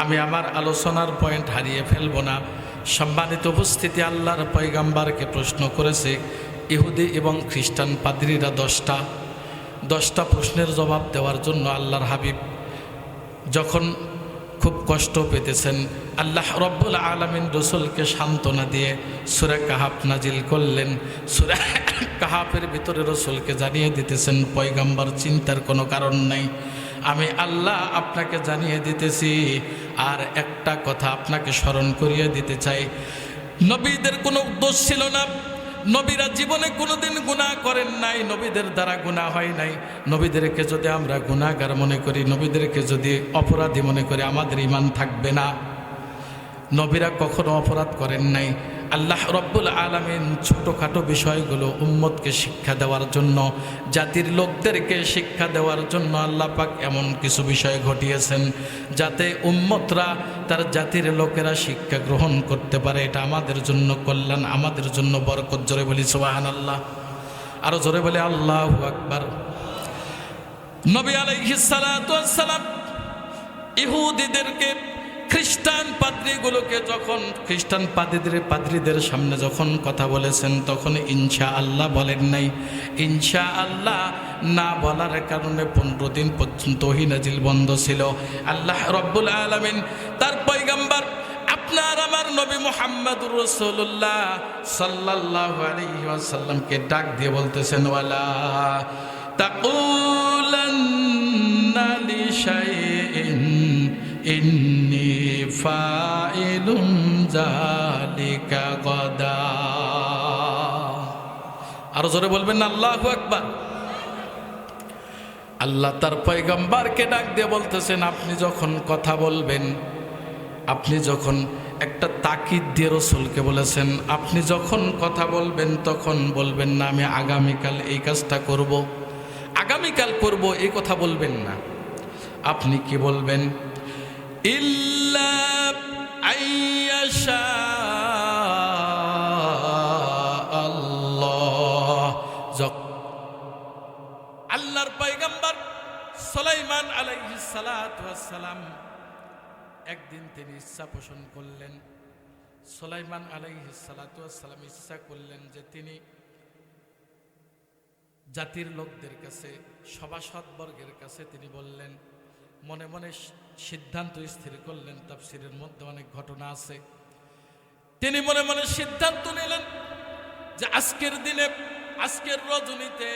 আমি আমার আলোচনার পয়েন্ট হারিয়ে ফেলব না। সম্মানিত উপস্থিতি, আল্লাহর পয়গাম্বারকে প্রশ্ন করেছে ইহুদি এবং খ্রিস্টান পাদ্রীরা 10টা প্রশ্নের জবাব দেওয়ার জন্য আল্লাহর হাবিব যখন খুব কষ্ট পেতেছেন, আল্লাহ রব্বুল আলামিন রসুলকে সান্ত্বনা দিয়ে সূরা কাহাফ নাজিল করলেন। সূরা কাহাফের ভিতরে রসুলকে জানিয়ে দিতেছেন, পয়গাম্বার চিন্তার কোনো কারণ নাই, আমি আল্লাহ আপনাকে জানিয়ে দিতেছি। আর একটা কথা আপনাকে স্মরণ করিয়ে দিতে চাই, নবীদের কোনো দোষ ছিল না, নবীরা জীবনে কোনোদিন গুনাহ করেন নাই, নবীদের দ্বারা গুনাহ হয় নাই। নবীদেরকে যদি আমরা গুনাহগার মনে করি, নবীদেরকে যদি অপরাধী মনে করি, আমাদের ঈমান থাকবে না। নবীরা কখনো অপরাধ করেন নাই। আল্লাহ রব্বুল আলামিন ছোটোখাটো বিষয়গুলো উম্মতকে শিক্ষা দেওয়ার জন্য, জাতির লোকদেরকে শিক্ষা দেওয়ার জন্য আল্লাহ পাক এমন কিছু বিষয় ঘটিয়েছেন যাতে উম্মতরা, তার জাতির লোকেরা শিক্ষা গ্রহণ করতে পারে। এটা আমাদের জন্য কল্যাণ, আমাদের জন্য বরকত। জোরে বলি সুবহানাল্লাহ, আরো জোরে বলি আল্লাহু আকবার। নবী আলাইহিস সালাতু ওয়াস সালাম ইহুদিদেরকে, খ্রিস্টান পাদ্রীগুলোকে যখন, খ্রিস্টান পাদ্রীদের সামনে যখন কথা বলেছেন, তখন ইনশাআল্লাহ বলেন নাই। ইনশাআল্লাহ না বলার কারণে 15 দিন পর্যন্ত ওহী নাজিল বন্ধ ছিল। আল্লাহ রব্বুল আলামিন তার পয়গম্বর আপনার আমার নবী মুহাম্মদুর রাসূলুল্লাহ সাল্লাল্লাহু আলাইহি ওয়াসাল্লামকে ডাক দিয়ে বলতেছেন, ওয়ালা তাকুলান্না লিশাইইন ইন্নী ফাইলুন যালিকা গাদা। আরো জোরে বলবেন না আল্লাহু আকবার। আল্লাহ তার পয়গম্বরকে ডাক দিয়ে বলতেছেন, আপনি যখন কথা বলবেন, আপনি যখন একটা তাকিদ দিয়ে রসুলকে বলেছেন, আপনি যখন কথা বলবেন তখন বলবেন না আমি আগামীকাল এই কাজটা করব, আগামীকাল করব, এই কথা বলবেন না। আপনি কি বলবেন? ইল্লা আইয়াশা আল্লাহ। আল্লাহর পয়গম্বর সুলাইমান আলাইহিস সালাতু ওয়াস সালাম একদিন তিনি ইচ্ছা পোষণ করলেন। সুলাইমান আলাইহিস সালাতু ওয়াস সালাম ইচ্ছা করলেন যে তিনি জাতির লোকদের কাছে, সভাসদবর্গের কাছে তিনি বললেন, মনে মনে সিদ্ধান্ত স্থির করলেন। তাফসীরের মধ্যে অনেক ঘটনা আছে। তিনি মনে মনে সিদ্ধান্ত নিলেন যে আজকের দিনে, আজকের রজনীতে,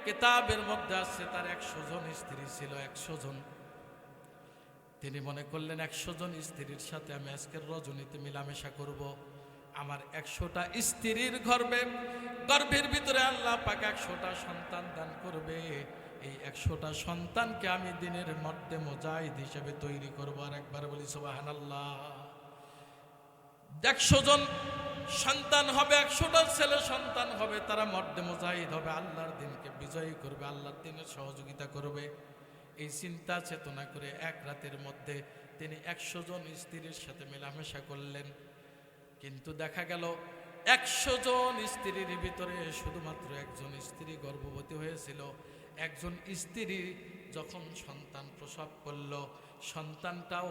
কিতাবের মধ্যে আছে তার 100 জন স্ত্রী ছিল, 100 জন। তিনি মনে করলেন 100 জন স্ত্রীর সাথে আমি আজকের রজনীতে মিলামেশা করব। আমার 100টা স্ত্রীর গর্ভের ভিতরে আল্লাহ পাক 100টা সন্তান দান করবে। এই 100টা সন্তানকে আমি দিনের মধ্যে মুজাহিদ হিসেবে তৈরি করব। আর একবার বলি সুবহানাল্লাহ। 100 জন সন্তান হবে, 100টা ছেলে সন্তান হবে, তারা মর্দে মুজাহিদ হবে, আল্লাহর দিনকে বিজয়ী করবে, আল্লাহর দিনের সহযোগিতা করবে। এই চিন্তা চেতনা করে এক রাতের মধ্যে তিনি 100 জন স্ত্রীর সাথে মেলামেশা করলেন। কিন্তু দেখা গেল 100 জন স্ত্রীর ভিতরে শুধুমাত্র একজন স্ত্রী গর্ভবতী হয়েছিল। একজন স্ত্রী যখন সন্তান প্রসব করল, সন্তানটাও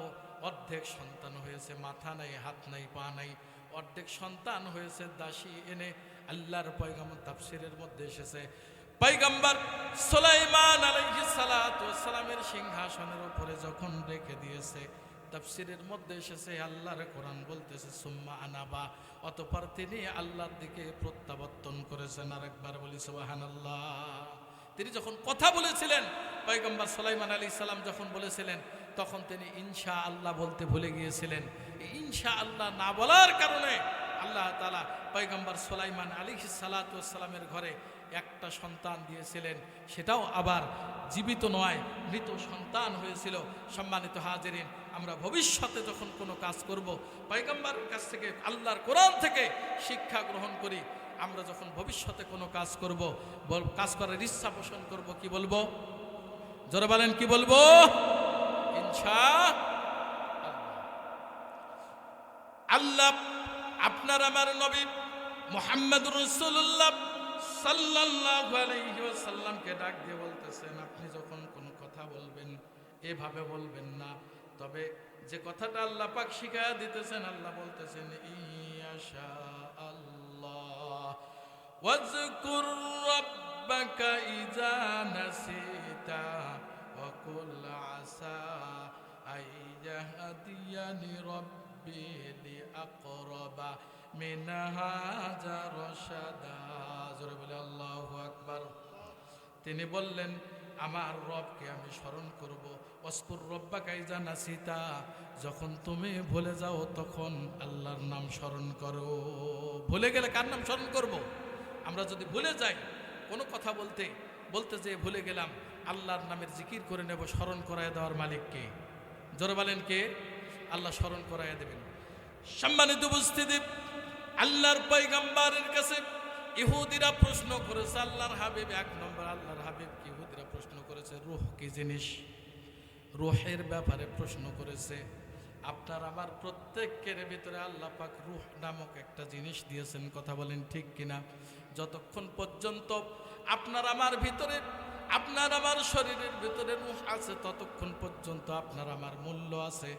অর্ধেক সন্তান হয়েছে, মাথা নাই, হাত নাই, পা নাই, অর্ধেক সন্তান হয়েছে। দাসী এনে আল্লাহর পয়গম্বর, তাফসীরের মধ্যে এসেছে, পয়গম্বর সুলাইমান আলাইহিস সালাতু ওয়াস সালামের সিংহাসনের উপরে যখন রেখে দিয়েছে, তাফসীরের মধ্যে এসেছে আল্লাহর কোরআন বলতেছে সুম্মা আনাবা, অতঃপর তিনি আল্লাহর দিকে প্রত্যাবর্তন করেছেন। আরেকবার বলি সুবহানাল্লাহ। তিনি যখন কথা বলেছিলেন, পয়গম্বর সুলাইমান আলাইহিস সালাম যখন বলেছিলেন, তখন তিনি ইনশাআল্লাহ বলতে ভুলে গিয়েছিলেন। ইনশাআল্লাহ না বলার কারণে আল্লাহ তাআলা পয়গম্বর সুলাইমান আলাইহিস সালাতু ওয়াস সালামের ঘরে একটা সন্তান দিয়েছিলেন, সেটাও আবার জীবিত নয়, মৃত সন্তান হয়েছিল। সম্মানিত হাজিরিন, আমরা ভবিষ্যতে যখন কোনো কাজ করব, পয়গম্বরের কাছ থেকে, আল্লাহর কোরআন থেকে শিক্ষা গ্রহণ করি। আমরা যখন ভবিষ্যতে কোনো কাজ করব, কাজ করার ইচ্ছা পোষণ করব, কি বলবো? জোরে বলেন, কি বলবো? ইনশাআল্লাহ। আপনার আমার নবী মুহাম্মদুর রাসূলুল্লাহ সাল্লাল্লাহু আলাইহি ওয়াসাল্লামকে ডাক দিয়ে বলতেছেন, আপনি যখন কোন কথা বলবেন এভাবে বলবেন না, তবে যে কথাটা আল্লাহ পাক শিখায়া দিতেছেন, আল্লাহ বলতেছেন ইনশা আল্লাহ ওয়াজকুর রাব্বাকা ইযা নাসিতা ওয়া কুল আসা আইয়াহদিয়ানি রাব্বি লিআকরাবা মিন হাযা রাশাদা। জোরে বলে আল্লাহু আকবার। তিনি বললেন, আমার রবকে আমি স্মরণ করব। ওয়াজকুর রাব্বাকা ইযা নাসিতা, যখন তুমি ভুলে যাও তখন আল্লাহর নাম স্মরণ করো। ভুলে গেলে কার নাম স্মরণ করব? আমরা যদি ভুলে যাই কোনো কথা বলতে বলতে যে ভুলে গেলাম, আল্লাহর নামের জিকির করে নেব। স্মরণ করায় দেওয়ার মালিক কে? জোরে বলেন কে? আল্লাহ স্মরণ করায় দেবেন। সম্মানিত উপস্থিতি, আল্লাহর পয়গম্বরের কাছে ইহুদিরা প্রশ্ন করেছে, আল্লাহর হাবিব, এক নম্বর আল্লাহর হাবিব কি, ইহুদিরা প্রশ্ন করেছে রূহ কি জিনিস, রূহের ব্যাপারে প্রশ্ন করেছে। আপনার আমার প্রত্যেকের ভিতরে আল্লাহ পাক রূহ নামক একটা জিনিস দিয়েছেন, কথা বলেন ঠিক কিনা? যতক্ষণ পর্যন্ত আপনার আমার ভিতরে, আপনার আমার শরীরের ভিতরে রূহ আছে, ততক্ষণ পর্যন্ত আপনার আমার মূল্য আছে।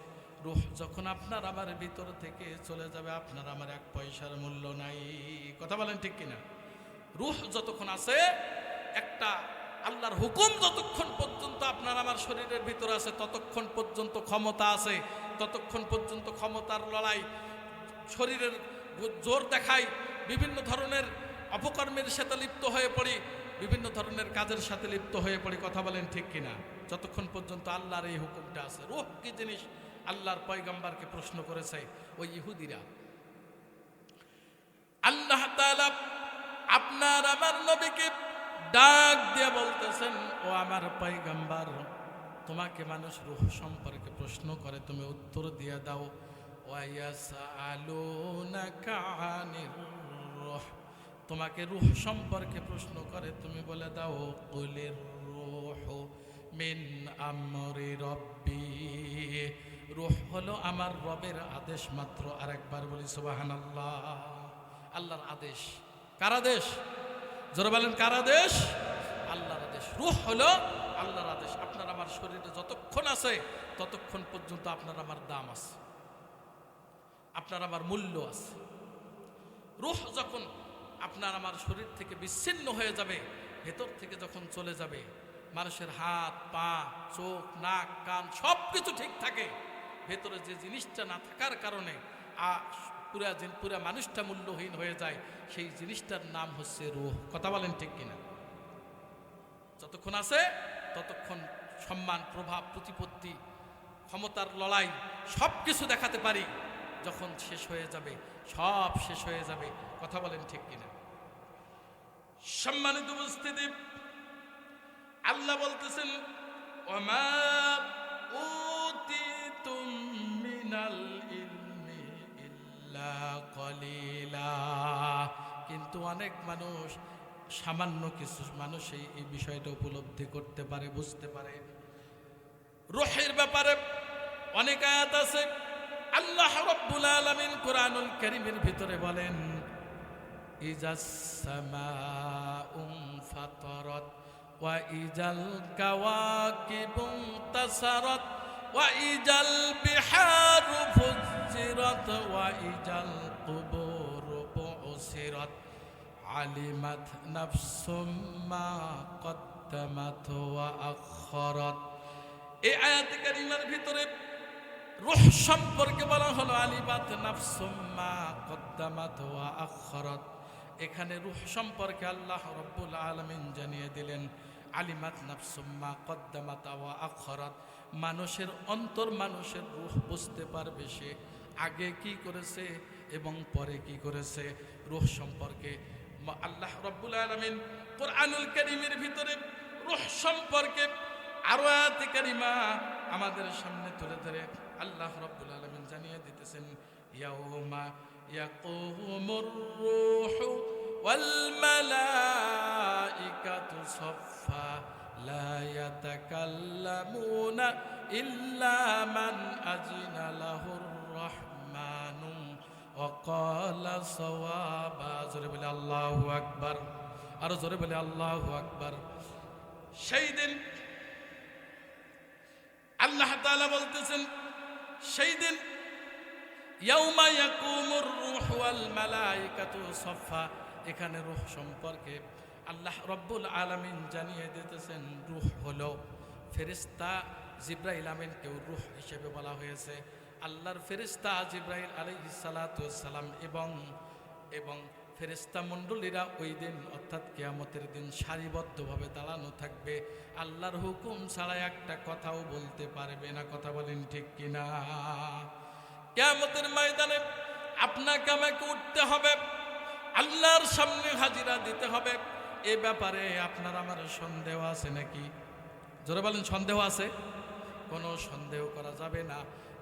রূহ যখন আপনার আমার ভিতর থেকে চলে যাবে, আপনার আমার এক পয়সার মূল্য নাই, কথা বলেন ঠিক কিনা? রূহ যতক্ষণ আছে, একটা আল্লাহর হুকুম যতক্ষণ পর্যন্ত আপনার আমার শরীরের ভিতরে আছে, ততক্ষণ পর্যন্ত ক্ষমতা আছে, ততক্ষণ পর্যন্ত ক্ষমতার লড়াই, শরীরের জোর দেখাই, বিভিন্ন ধরনের অপকর্মের সাথে লিপ্ত হয়ে পড়ি, বিভিন্ন ধরনের কাজের সাথে লিপ্ত হয়ে পড়ি, কথা বলেন ঠিক কিনা? যতক্ষণ পর্যন্ত আল্লাহর এই হুকুমটা আছে। রূহ কি জিনিস আল্লাহর পয়গম্বরকে প্রশ্ন করেছে ওই ইহুদিরা। আল্লাহ তাআলা আপনার আমার নবীকে ডাক দিয়ে বলতেছেন, ও আমার পয়গম্বর, তোমাকে মানুষ রূহ সম্পর্কে প্রশ্ন করে, তুমি উত্তর দিয়ে দাও। ওয়ায়াসআলুনাকা আনির রূহ, তোমাকে রূহ সম্পর্কে প্রশ্ন করে, তুমি বলে দাও কুলির রূহু মিন আমরি রব্বি, রূহ হলো আমার রবের আদেশ মাত্র। আরেকবার বলি সুবহানাল্লাহ। আল্লাহর আদেশ। কার আদেশ? জোরে বলেন, কার আদেশ? আল্লাহর আদেশ। রূহ হলো আল্লাহর আদেশ। আপনার আমার শরীরে যতক্ষণ আছে ততক্ষণ পর্যন্ত আপনার আমার দাম আছে, আপনার আমার মূল্য আছে। রূহ যখন আপনার আমার শরীর থেকে বিচ্ছিন্ন হয়ে যাবে, ভেতর থেকে যখন চলে যাবে, মানুষের হাত পা চোখ নাক কান সব কিছু ঠিক থাকে, ভেতরে যে জিনিসটা না থাকার কারণে পুরা মানুষটা মূল্যহীন হয়ে যায়, সেই জিনিসটার নাম হচ্ছে রূহ, কথা বলেন ঠিক কিনা? যতক্ষণ আছে ততক্ষণ সম্মান, প্রভাব, প্রতিপত্তি, ক্ষমতার লড়াই সব কিছু দেখাতে পারি। যখন শেষ হয়ে যাবে, সব শেষ হয়ে যাবে, কথা বলেন ঠিক কিনা? সম্মানিত উপস্থিতি, আল্লাহ বলতেছেন, ওমা উতিতুম মিনাল ইলমি ইল্লা কলিলা, কিন্তু অনেক মানুষ, সামান্য কিছু মানুষ এই বিষয়টা উপলব্ধি করতে পারে, বুঝতে পারে। রূহের ব্যাপারে অনেক আয়াত আছে। আল্লাহ রাব্বুল আলামিন কোরআনুল কারীমের ভিতরে বলেন, ইজাস সামাউ ফাতারাত ওয়া ইজাল কাওয়াকিবু তাসারাত ওয়া ইজাল বিহারু ফুজ্জিরাত ওয়া ইজাল কুবুরু বুসিরাত আলিমাত নাফসুম মা কদ্দামাত ওয়া আখখারাত। এই আয়াতে কারিমার ভিতরে রূহ সম্পর্কে বলা হলো আলিমাত নাফসুম মা কদ্দামাত ওয়া আখখারাত। এখানে রূহ সম্পর্কে আল্লাহ রাব্বুল আলামিন জানিয়ে দিলেন আলিমাত নাফসুম মা কদ্দামাত ওয়া আখখারাত। মানুষের অন্তর, মানুষের রূহ বুঝতে পারবে সে আগে কি করেছে এবং পরে কি করেছে। রূহ সম্পর্কে আল্লাহ রাব্বুল আলামিন কোরআনুল কারীমের ভিতরে রূহ সম্পর্কে আরো আয়াতে কারিমা আমাদের সামনে তুলে ধরে আল্লাহ রাব্বুল আলামিন জানিয়ে দিতেছেন ইয়াউমা ইয়াকুমুর রূহু ওয়াল মালাইকাতু সাফফা লা ইয়াতাকাল্লামুনা ইল্লা মান আযিনা লাহুর রাহমানু ওয়া ক্বালা সাওয়াবা। জোরে বলে আল্লাহু আকবার, আরো জোরে বলে আল্লাহু আকবার। সেই দিন আল্লাহ তাআলা বলতেছেন, সেই দিন ইয়াউমা ইয়াকুমুর রূহু ওয়াল মালাইকাতু সাফফা। এখানে রূহ সম্পর্কে আল্লাহ রাব্বুল আলামিন জানিয়ে দিতেছেন রূহ হলো ফেরেশতা জিবরাইল আমিনকেও রূহ হিসেবে বলা হয়েছে। আল্লাহর ফেরেশতা জিবরাইল আলাইহিস সালাতু ওয়াস সালাম এবং ফেরেশতা মণ্ডলীরা ওই দিন অর্থাৎ কিয়ামতের দিন সারিবদ্ধভাবে দাঁড়ানো থাকবে। আল্লাহর হুকুম ছাড়া একটা কথাও বলতে পারবে না। কথা বলেন ঠিক কিনা? কিয়ামতের ময়দানে আপনাকে আমাকে উঠতে হবে, আল্লাহর সামনে হাজিরা দিতে হবে। এ ব্যাপারে আপনার আমার সন্দেহ আছে নাকি? জোরে বলেন, সন্দেহ আছে? কোনো সন্দেহ করা যাবে না।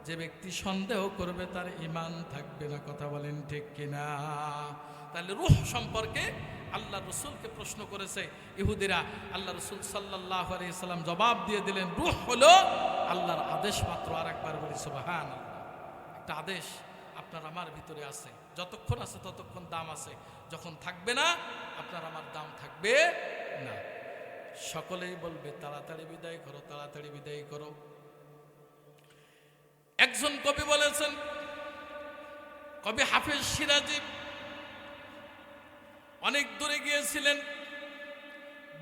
যে ব্যক্তি সন্দেহ করবে তার ঈমান থাকবে না। কথা বলেন ঠিক কিনা? তাহলে রূহ সম্পর্কে আল্লাহ রসুলকে প্রশ্ন করেছে ইহুদিরা। আল্লাহ রসুল সাল্লাল্লাহু আলাইহি সাল্লাম জবাব দিয়ে দিলেন রূহ হলো আল্লাহর আদেশ মাত্র। আর একবার বলি সুবহানাল্লাহ। একটা আদেশ আপনার আমার ভিতরে আছে, যতক্ষণ আছে ততক্ষণ দাম আছে, যখন থাকবে না আপনার আমার দাম থাকবে না। সকলেই বলবে তাড়াতাড়ি বিদায় করো, তাড়াতাড়ি বিদায় করো। একজন কবি বলেছেন, কবি হাফেজ সিরাজি অনেক দূরে গিয়েছিলেন।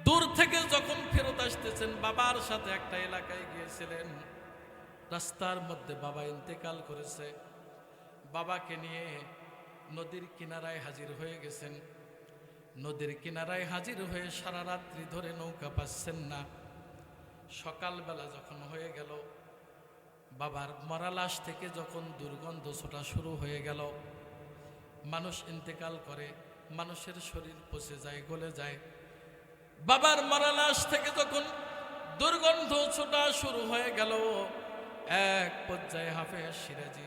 দূর থেকে যখন ফেরত আসতেছেন, বাবার সাথে একটা এলাকায় গিয়েছিলেন। রাস্তার মধ্যে বাবা ইন্তেকাল করেছে। বাবাকে নিয়ে নদীর কিনারায় হাজির হয়ে গেছেন। নদীর কিনারায় হাজির হয়ে সারা রাত্রি ধরে নৌকা পাচ্ছেন না। সকালবেলা যখন হয়ে গেল, বাবার মরা লাশ থেকে যখন দুর্গন্ধ ছোটা শুরু হয়ে গেল, মানুষ ইন্তেকাল করে, মানুষের শরীর পচে যায়, গলে যায়। বাবার মরা লাশ থেকে যখন দুর্গন্ধ ছোটা শুরু হয়ে গেল, এক পর্যায়ে হাফেজ সিরাজি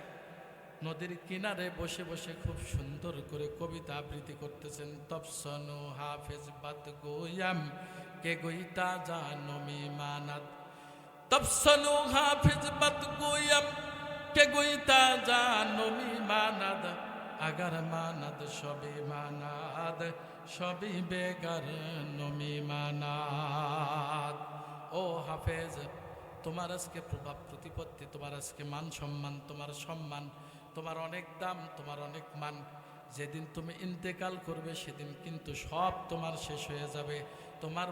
নদীর কিনারে বসে বসে খুব সুন্দর করে কবিতা আবৃত্তি করতেছেন। তফসনু হাফেজ বাত গোয়াম কে গইতা জানো মিমানাত। তফসনু হাফেজ বাত গোয়াম কে গইতা জানো মিমানাদ। আগার মানাদ সবই মানাদ, সবই বেগার নমি মানাদ। ও হাফেজ, তোমার আজকে প্রভাব প্রতিপত্তি, তোমার আজকে মান সম্মান, তোমার সম্মান, তোমার অনেক দাম, তোমার অনেক মান। যেদিন তুমি ইন্তেকাল করবে সেদিন কিন্তু সব তোমার শেষ হয়ে যাবে। তোমার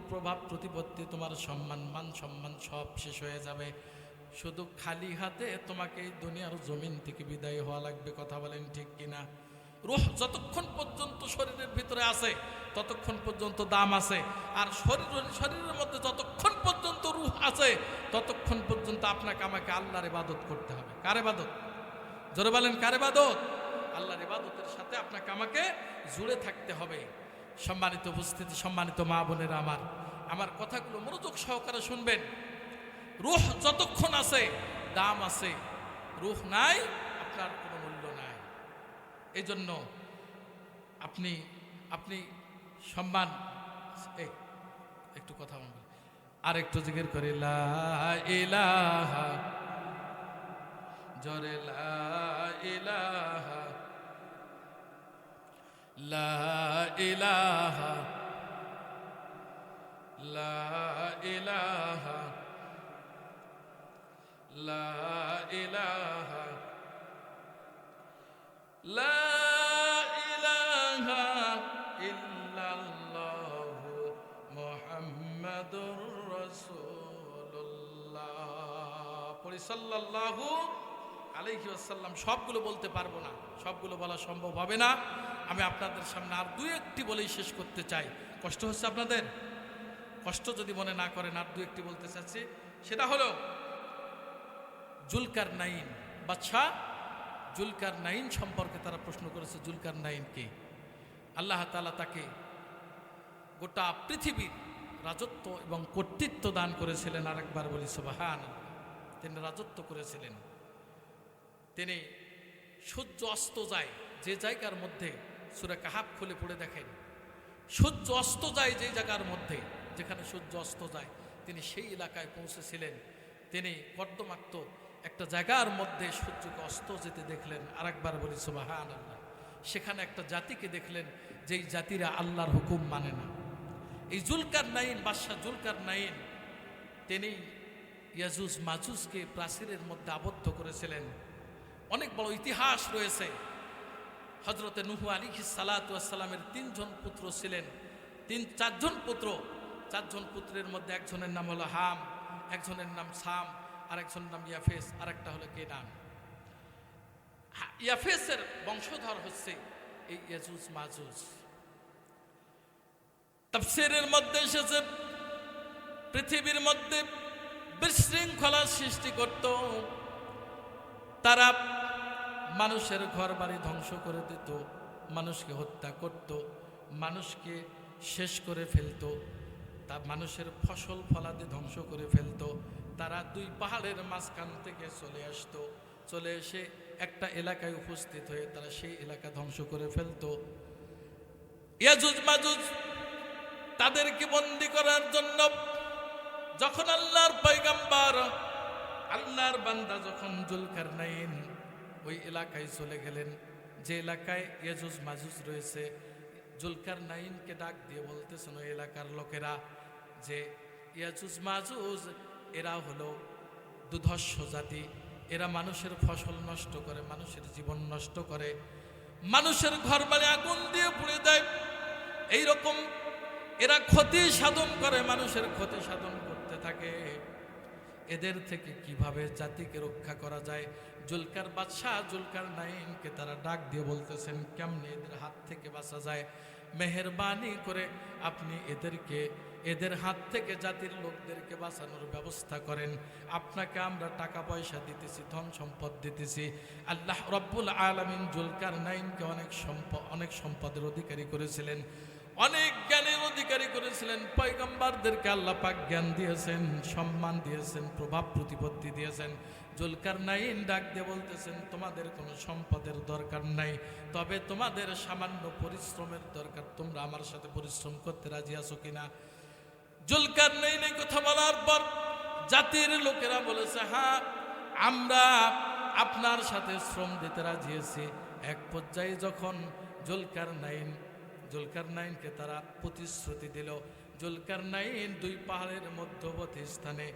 প্রভাব প্রতিপত্তি, তোমার সম্মান, মান সম্মান সব শেষ হয়ে যাবে। শুধু খালি হাতে তোমাকে এই দুনিয়ার জমিন থেকে বিদায় হওয়া লাগবে। কথা বলেন ঠিক কিনা? রূহ যতক্ষণ পর্যন্ত শরীরের ভিতরে আছে ততক্ষণ পর্যন্ত দাম আছে। আর শরীরের মধ্যে যতক্ষণ পর্যন্ত রূহ আছে ততক্ষণ পর্যন্ত আপনাকে আমাকে আল্লাহর ইবাদত করতে হবে। কার ইবাদত? জোরে বলেন, কার ইবাদত? আল্লাহর ইবাদতের সাথে আপনাকে আমাকে জুড়ে থাকতে হবে। সম্মানিত উপস্থিতি, সম্মানিত মা বোনেরা, আমার কথাগুলো মনোযোগ সহকারে শুনবেন। রূহ যতক্ষণ আছে দাম আছে, রূহ নাই আপনার কোনো মূল্য নাই। এই জন্য আপনি সম্মান, একটু কথা বলবেন আর একটু জিকির করে লা ইলাহা, জোরে লা ইলাহা, লা ইলাহা, লা ইলাহা, লা ইলাহা, লা ইলাহা ইল্লাল্লাহু মুহাম্মাদুর রাসূলুল্লাহ। বলি সাল্লাল্লাহু আলাইহি ওয়াসাল্লাম। সবগুলো বলতে পারবো না, সবগুলো বলা সম্ভব হবে না। আমি আপনাদের সামনে আর দুই একটি বলেই শেষ করতে চাই। কষ্ট হচ্ছে আপনাদের? কষ্ট যদি মনে না করেন, আর দুই একটি বলতে চাচ্ছি। সেটা হলো জুলকারনাইন, বাদশাহ জুলকারনাইন সম্পর্কে তারা প্রশ্ন করেছে। জুলকারনাইন কে? আল্লাহ তাআলা তাকে গোটা পৃথিবীর রাজত্ব এবং কর্তৃত্ব দান করেছিলেন। আরেকবার বলি সুবহানাল্লাহ। তিনি রাজত্ব করেছিলেন। তিনি সূর্য অস্ত যায় যে জায়গার মধ্যে, সূরা কাহাফ খুলে পড়ে দেখেন, সূর্য অস্ত যায় যে জায়গার মধ্যে, যেখানে সূর্য অস্ত যায়, তিনি সেই এলাকায় পৌঁছেছিলেন। তিনি কর্দমাক্ত একটা জায়গার মধ্যে সূর্যকে অস্ত যেতে দেখলেন। আরেকবার বলি সুবহানাল্লাহ। সেখানে একটা জাতিকে দেখলেন যেই জাতিরা আল্লাহর হুকুম মানে না। এই জুলকারনাইন, বাদশাহ জুলকারনাইন, তিনি ইয়াজুজ মাজুজকে প্রাচীরের মধ্যে আবদ্ধ করেছিলেন। অনেক বড় ইতিহাস রয়েছে। হযরতে নূহ আলাইহিস সালাতু ওয়াস সালামের 3 জন পুত্র ছিলেন। 4জন পুত্র, 4জন পুত্রের মধ্যে একজনের নাম হলো হাম, একজনের নাম সাম, আর একজনের নাম ইয়াফেস, আর একটা হলো কেনান। ইয়াফেসের বংশধর হচ্ছে এই ইয়াজুজ মাজুজ। তাফসীরের মধ্যে এসেছে পৃথিবীর মধ্যে বিশৃঙ্খলা সৃষ্টি করত। তারা মানুষের ঘর বাড়ি ধ্বংস করে দিত, মানুষকে হত্যা করত, মানুষকে শেষ করে ফেলতো, তা মানুষের ফসল ফলাদি ধ্বংস করে ফেলতো। তারা 2 পাহাড়ের মাঝখান থেকে চলে আসতো, চলে এসে একটা এলাকায় উপস্থিত হয়ে তারা সেই এলাকা ধ্বংস করে ফেলতো। ইয়াজুজ মাজুজ তাদেরকে বন্দী করার জন্য যখন আল্লাহর পয়গম্বর, আল্লাহর বান্দা যখন জুলকারনাইন ওই এলাকায় চলে গেলেন, যে এলাকায় ইয়াজুজ মাজুজ রয়েছে, জুলকারনাইনকে ডাক দিয়ে বলতেছেন ওই এলাকার লোকেরা যে ইয়াজুজ মাজুজ এরা হলো দুধস্য জাতি, এরা মানুষের ফসল নষ্ট করে, মানুষের জীবন নষ্ট করে, মানুষের ঘর বাড়ি আগুন দিয়ে পুড়ে দেয়, এইরকম এরা ক্ষতি সাধন করে, মানুষের ক্ষতি সাধন করতে থাকে। এদের থেকে কিভাবে জাতিকে রক্ষা করা যায়? বাদশাহ জুলকারনাইনকে তারা ডাক দিয়ে বলতেছেন কেমনে এদের হাত থেকে বাঁচা যায়, মেহেরবানি করে আপনি এদের হাত থেকে জাতির লোকদেরকে বাঁচানোর ব্যবস্থা করেন। আপনাকে আমরা টাকা পয়সা দিতেছি, ধন সম্পদ দিতেছি। আল্লাহ রব্বুল আলামিন জুলকারনাইনকে অনেক সম্পদের অধিকারী করেছিলেন, অনেক জ্ঞানের অধিকারী করেছিলেন। পয়গম্বরদেরকে আল্লাহ পাক জ্ঞান দিয়েছেন, সম্মান দিয়েছেন, প্রভাব প্রতিপত্তি দিয়েছেন। জুলকারনাইন ডাক দিয়ে বলতেছেন তোমাদের কোনো সম্পদের দরকার নাই, তবে তোমাদের সামান্য পরিশ্রমের দরকার। তোমরা আমার সাথে পরিশ্রম করতে রাজি আছো কিনা? জুলকারনাইন এই কথা বলার পর জাতির লোকেরা বলেছে হ্যাঁ, আমরা আপনার সাথে শ্রম দিতে রাজি আছি। এক পর্যায়ে যখন জুলকারনাইনকে তারা প্রতিশ্রুতি দিল, জুলকারনাইন 2 পাহাড়ের মধ্যবর্তী স্থানে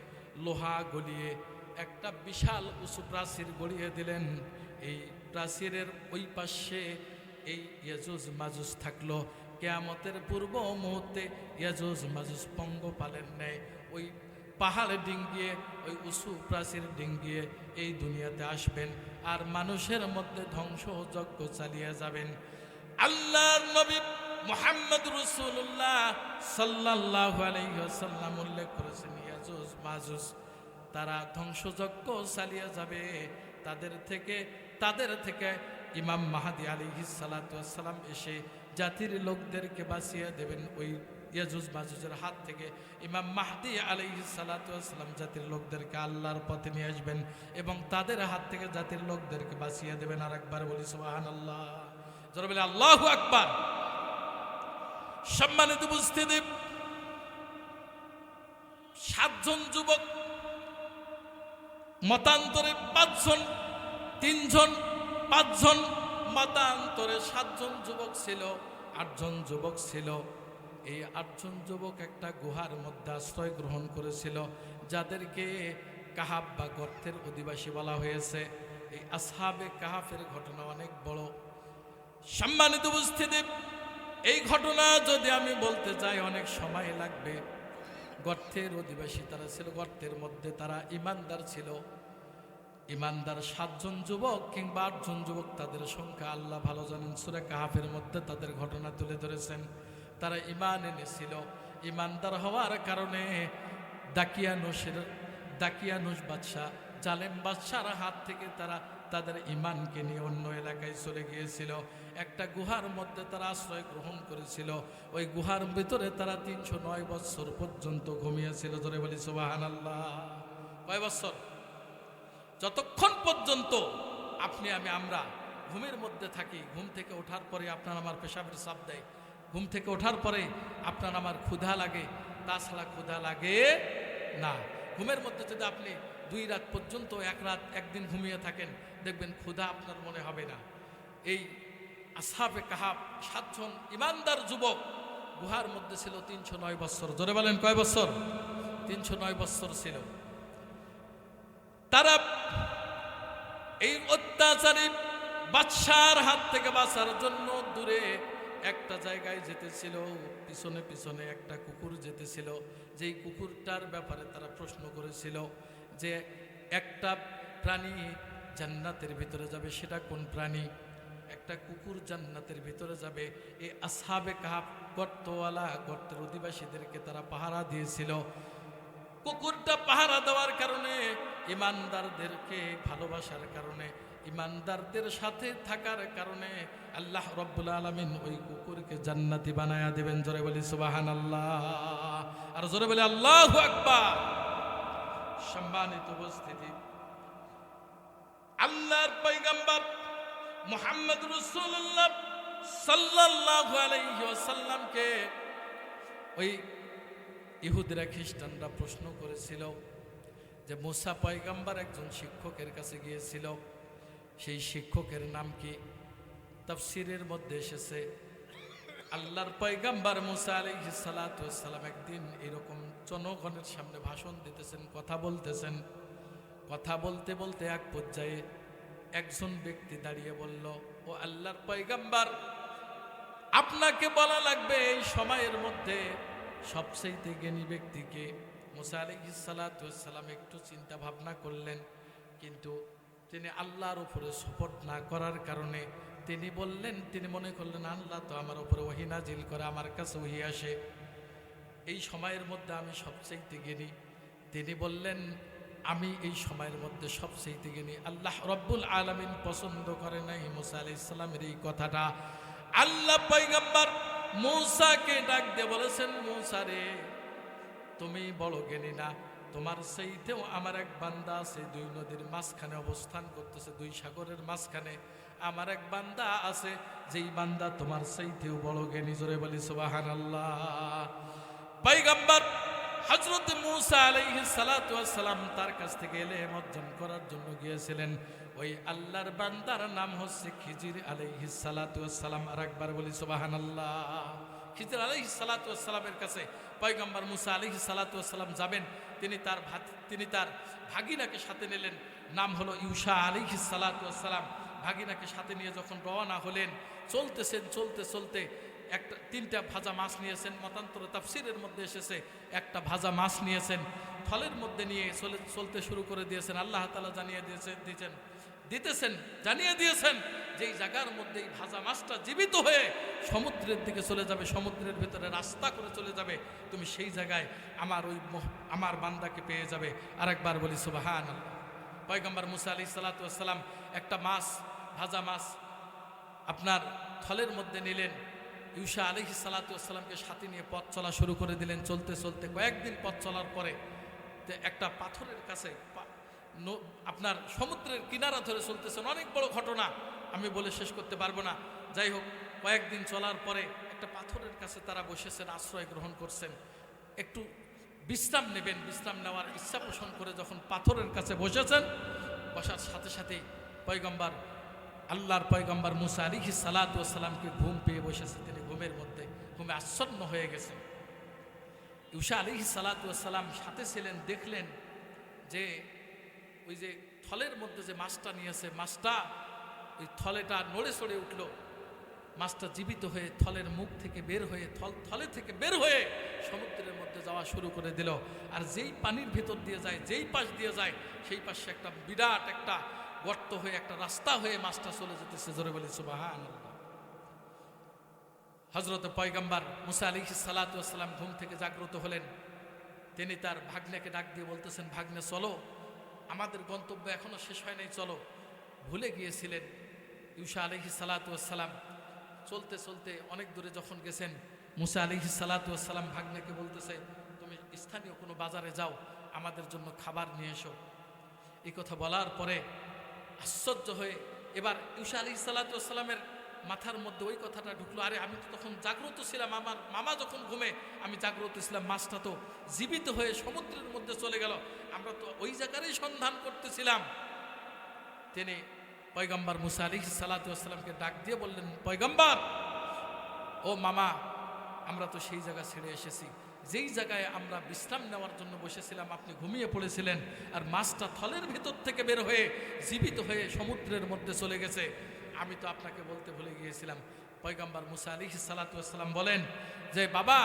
লোহা গলিয়ে একটা বিশাল উঁচু প্রাচীর গড়িয়ে দিলেন। এই প্রাচীরের ওই পাশে এই ইয়াজুজ মাজুজ থাকলো। কিয়ামতের পূর্ব মুহূর্তে ইয়াজুজ মাজুজ পঙ্গপালের ন্যায় ওই পাহাড় ডিঙ্গিয়ে, ওই উঁচু প্রাচীর ডিঙ্গিয়ে এই দুনিয়াতে আসবেন আর মানুষের মধ্যে ধ্বংসযজ্ঞ চালিয়ে যাবেন। আল্লাহর নবী মুহাম্মদ রাসূলুল্লাহ সাল্লাল্লাহু আলাইহি ওয়াসাল্লাম উল্লেখ করেছেন ইয়াজুজ মাজুজ তারা ধ্বংসযজ্ঞ চালিয়ে যাবে। তাদের থেকে ইমাম মাহদী আলাইহিস সালাতু ওয়াস সালাম এসে জাতির লোকদেরকে বাঁচিয়ে দেবেন। ওই ইয়াজুজ মাজুজের হাত থেকে ইমাম মাহদী আলাইহিস সালাতু ওয়াস সালাম জাতির লোকদেরকে আল্লাহর পথে নিয়ে আসবেন এবং তাদের হাত থেকে জাতির লোকদেরকে বাঁচিয়ে দেবেন। আর একবার বলি সুবহানাল্লাহ, জোরে বলি আল্লাহু আকবার। সম্মানিত উপস্থিতি, 7 জন যুবক মতান্তরে 5 জন, 3 জন, 5 জন, মতান্তরে 7 জন যুবক ছিল, 8 জন যুবক ছিল। এই 8 জন যুবক একটা গুহার মধ্যে আশ্রয় গ্রহণ করেছিল, যাদেরকে কাহাব বা গর্তের অধিবাসী বলা হয়েছে। এই আসহাবে কাহাফের ঘটনা অনেক বড়। সম্মানিত উপস্থিতি, এই ঘটনা যদি আমি বলতে চাই অনেক সময় লাগবে। গর্তের অধিবাসী তারা ছিল, গর্তের মধ্যে তারা ইমানদার ছিল, ইমানদার 7 জন যুবক কিংবা 8 জন যুবক, তাদের সংখ্যা আল্লাহ ভালো জানেন। সূরা কাহাফের মধ্যে তাদের ঘটনা তুলে ধরেছেন। তারা ঈমান এনেছিল, ইমানদার হওয়ার কারণে দাকিয়ানুস বাদশাহ, জালেম বাদশার হাত থেকে তারা তাদের ঈমানকে নিয়ে অন্য এলাকায় চলে গিয়েছিল। একটা গুহার মধ্যে তারা আশ্রয় গ্রহণ করেছিল। ওই গুহার ভিতরে তারা 309 বছর পর্যন্ত ঘুমিয়েছিল। জোরে বলি সুবহানাল্লাহ। কয় বছর? যতক্ষণ পর্যন্ত আমরা ঘুমের মধ্যে থাকি, ঘুম থেকে ওঠার পরে আপনার আমার পেশাবের চাপ দেয়, ঘুম থেকে ওঠার পরে আপনার আমার ক্ষুধা লাগে, তাছাড়া ক্ষুধা লাগে না। ঘুমের মধ্যে যদি আপনি 2 রাত পর্যন্ত 1 রাত একদিন ঘুমিয়ে থাকেন, দেখবেন ক্ষুধা আপনার মনে হবে না। এই আসহাবে কাহাফ 7 জন ইমানদার যুবক গুহার মধ্যে ছিল 309 বছর। জোরে বলেন কয় বছর? 309 বছর ছিল। তারা এই অত্যাচারী বাদশার হাত থেকে বাঁচার জন্য দূরে একটা জায়গায় যেতেছিল। পিছনে পিছনে একটা কুকুর যেতেছিল। যেই কুকুরটার ব্যাপারে তারা প্রশ্ন করেছিল যে একটা প্রাণী জান্নাতের ভিতরে যাবে, সেটা কোন প্রাণী? একটা কুকুর জান্নাতের ভিতরে যাবে। এই আসহাবে কাহাফ গর্তওয়ালা, গর্তের অধিবাসীদেরকে তারা পাহারা দিয়েছিল। কুকুরটা পাহারা দেওয়ার কারণে, ইমানদারদেরকে ভালোবাসার কারণে, ইমানদারদের সাথে থাকার কারণে আল্লাহ রব্বুল আলামিন ওই কুকুরকে জান্নাতি বানায়া দিবেন। জোরে বলি সুবহানাল্লাহ, আর জোরে বলি আল্লাহু আকবার। সম্মানিত উপস্থিতি, আল্লাহর পয়গম্বর মুহাম্মদ রাসূলুল্লাহ সাল্লাল্লাহু আলাইহি ওয়াসাল্লামকে ওই ইহুদিরা, খ্রিস্টানরা প্রশ্ন করেছিল যে মুসা পয়গম্বর একজন শিক্ষকের কাছে গিয়েছিল, সেই শিক্ষকের নাম কি? তাফসীরের মধ্যে এসেছে আল্লাহর পয়গম্বর মুসা আলাইহিস সালাতু ওয়াস সালাম একদিন এরকম জনগণের সামনে ভাষণ দিতেছেন, কথা বলতেছেন। কথা বলতে বলতে এক পর্যায়ে একজন ব্যক্তি দাঁড়িয়ে বলল, ও আল্লাহর পয়গম্বর, আপনাকে বলা লাগবে এই সময়ের মধ্যে সবচেয়ে জ্ঞানী ব্যক্তিকে। মুসা আলাইহিস সালাতু ওয়াস সালাম একটু চিন্তা ভাবনা করলেন, কিন্তু তিনি আল্লাহর উপরে সাপোর্ট না করার কারণে তিনি বললেন, তিনি মনে করলেন আল্লাহ তো আমার উপরে ওহী নাজিল করে, আমার কাছে ওহী আসে, এই সময়ের মধ্যে আমি সবচেয়ে জ্ঞানী। তিনি বললেন আমি এই সময়ের মধ্যে সবচেয়ে জ্ঞানী। আল্লাহ রব্বুল আলামিন পছন্দ করে নাই মুসা আলাইহিস সালামের এই কথাটা। আল্লাহ পয়গম্বর মুসাকে ডাক দিয়ে বলেছেন, মুসা রে, তুমি বড় জ্ঞানী না, তোমার সেইতেও আমার এক বান্দা আছে, 2 নদীর মাঝখানে অবস্থান করতেছে, 2 সাগরের মাঝখানে আমার এক বান্দা আছে, যেই বান্দা তোমার সেইতেও বড় জ্ঞানী। জোরে বলি সুবহানাল্লাহ। পয়গম্বর হযরত মুসা আলাইহিস সালাতু ওয়াস সালাম তার কাছ থেকে ইলম অর্জন করার জন্য গিয়েছিলেন। ওই আল্লাহর বান্দার নাম হচ্ছে খিজির আলাইহিস সালাতু ওয়াস সালাম। আর একবার বলি সুবহানাল্লাহ। খিজির আলাইহিস সালাতু ওয়াস সালামের কাছে পয়গম্বর মুসা আলাইহিস সালাতু ওয়াস সালাম যাবেন। তিনি তার ভাগিনাকে সাথে নিলেন, নাম হলো ইউশা আলাইহিস সালাতু ওয়াস সালাম। ভাগিনাকে সাথে নিয়ে যখন রওনা হলেন, চলতে চলতে 3টা ভাজা মাছ নিয়েছেন। মতান্তরে তাফসীরের মধ্যে এসেছে একটা ভাজা মাছ নিয়েছেন, থলের মধ্যে নিয়ে চলতে শুরু করে দিয়েছেন। আল্লাহ তাআলা জানিয়ে দিয়েছেন যেই জায়গার মধ্যে এই ভাজা মাছটা জীবিত হয়ে সমুদ্রের দিকে চলে যাবে, সমুদ্রের ভিতরে রাস্তা করে চলে যাবে, তুমি সেই জায়গায় আমার বান্দাকে পেয়ে যাবে। আরেকবার বলি সুবহানাল্লাহ। পয়গম্বর মুসা আলাইহিস সালাতু ওয়াস সালাম একটা ভাজা মাছ আপনার থলের মধ্যে নিলেন। ইউশা আলাইহিস সালাতু ওয়াস সালামকে সাথে নিয়ে পথ চলা শুরু করে দিলেন। চলতে কয়েকদিন পথ চলার পরে একটা পাথরের কাছে আপনার সমুদ্রের কিনারা ধরে চলতেছেন। অনেক বড় ঘটনা, আমি বলে শেষ করতে পারবো না। যাই হোক, কয়েকদিন চলার পরে একটা পাথরের কাছে তারা বসেছেন, আশ্রয় গ্রহণ করছেন, একটু বিশ্রাম নেবেন। বিশ্রাম নেওয়ার ইচ্ছা পোষণ করে যখন পাথরের কাছে বসেছেন, বসার সাথে সাথেই আল্লাহর পয়গম্বর মুসা আলাইহিস সালাতু ওয়াস সালামকে ঘুম পেয়ে বসেছে। তিনি ঘুমে আচ্ছন্ন হয়ে গেছেন। ইউশা আলাইহিস সালাতু ওয়াস সালাম সাথে ছিলেন, দেখলেন যে ওই যে থলের মধ্যে যে মাছটা নিয়েছে, মাছটা ওই থলেটা নড়ে চড়ে উঠল। মাছটা জীবিত হয়ে থলের মুখ থেকে বের হয়ে থলে থেকে বের হয়ে সমুদ্রের মধ্যে যাওয়া শুরু করে দিল। আর যেই পানির ভেতর দিয়ে যায়, যেই পাশ দিয়ে যায়, সেই পাশে একটা বিরাট একটা গর্ত হয়ে, একটা রাস্তা হয়ে মাছটা চলে যেতেছে। জোরে বলি সুবহানাল্লাহ। হযরত পয়গম্বর মুসা আলাইহিস সালাতু ওয়াস সালাম ঘুম থেকে জাগ্রত হলেন। তিনি তার ভাগ্নেকে ডাক দিয়ে বলতেছেন, ভাগ্নে চলো, আমাদের গন্তব্য এখনো শেষ হয় নাই, চলো। ভুলে গিয়েছিলেন ইউসা আলাইহিস সালাতু ওয়াস সালাম। চলতে চলতে অনেক দূরে যখন গেছেন, মুসা আলাইহিস সালাতু ওয়াস সালাম ভাগ্নেকে বলতেছে, তুমি স্থানীয় কোনো বাজারে যাও, আমাদের জন্য খাবার নিয়ে এসো। এই কথা বলার পরে আশ্চর্য হয়ে এবার ইউসা আলাইহিস সালাতু ওয়াস সালামের মাথার মধ্যে ওই কথাটা ঢুকলো, আরে আমি তো তখন জাগ্রত ছিলাম, আমার মামা যখন ঘুমে আমি জাগ্রত ছিলাম, মাছটা তো জীবিত হয়ে সমুদ্রের মধ্যে চলে গেল, আমরা তো ওই জায়গারই সন্ধান করতেছিলাম। তিনি পয়গম্বর মুসা আলাইহিস সালাতু ওয়াস সালামকে ডাক দিয়ে বললেন, পয়গম্বর, ও মামা, আমরা তো সেই জায়গা ছেড়ে এসেছি, যেই জায়গায় আমরা বিশ্রাম নেওয়ার জন্য বসেছিলাম আপনি ঘুমিয়ে পড়েছিলেন, আর মাছটা থলের ভিতর থেকে বের হয়ে জীবিত হয়ে সমুদ্রের মধ্যে চলে গেছে, আমি তো আপনাকে বলতে ভুলে গিয়েছিলাম। পয়গম্বর মুসা আলাইহিস সালাতু ওয়াস সালাম বলেন যে, বাবা,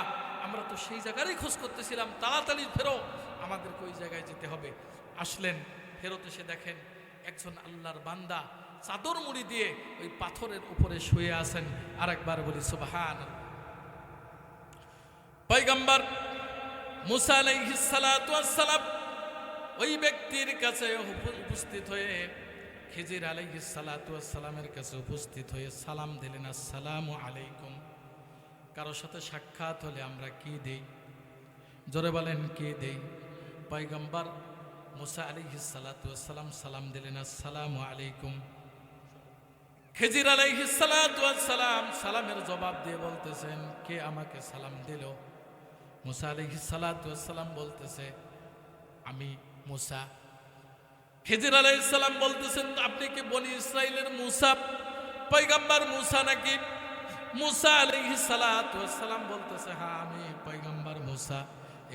আমরা তো সেই জায়গারই খোঁজ করতেছিলাম, তাড়াতাড়ি ফেরো, আমাদেরকে ওই জায়গায় যেতে হবে। আসলেন, ফেরত এসে দেখেন একজন আল্লাহর বান্দা চাদর মুড়ি দিয়ে ওই পাথরের উপরে শুয়ে আছেন। আরেকবার বলি সুবহানাল্লাহ। পয়গম্বর মুসা আলাইহিস সালাতু ওয়াস সালাম ওই ব্যক্তির কাছে উপস্থিত হয়ে, খিজির আলাইহিস সালাতু ওয়াস সালামের কাছে উপস্থিত হয়ে সালাম দিলেন, আসসালামু আলাইকুম। কারোর সাথে সাক্ষাৎ হলে আমরা কি দেই? জোরে বলেন, কি দেই? পয়গম্বর মুসা আলাইহিস সালাতু ওয়াস সালাম সালাম দিলেন, আসসালামু আলাইকুম। খিজির আলাইহিস সালাতু ওয়াস সালাম সালামের জবাব দিয়ে বলতেছেন, কে আমাকে সালাম দিল? মুসা আলাইহিস সালাতু ওয়াস সালাম বলতেছে, আমি মুসা। খিজির আলাইহিস সালাম বলতেছেন, আপনি কি বনি ইসরাইলের মুসা, পয়গম্বর মুসা নাকি? মুসা আলাইহিস সালাতু ওয়াস সালাম বলতেছে, হ্যাঁ, আমি পয়গম্বর মুসা।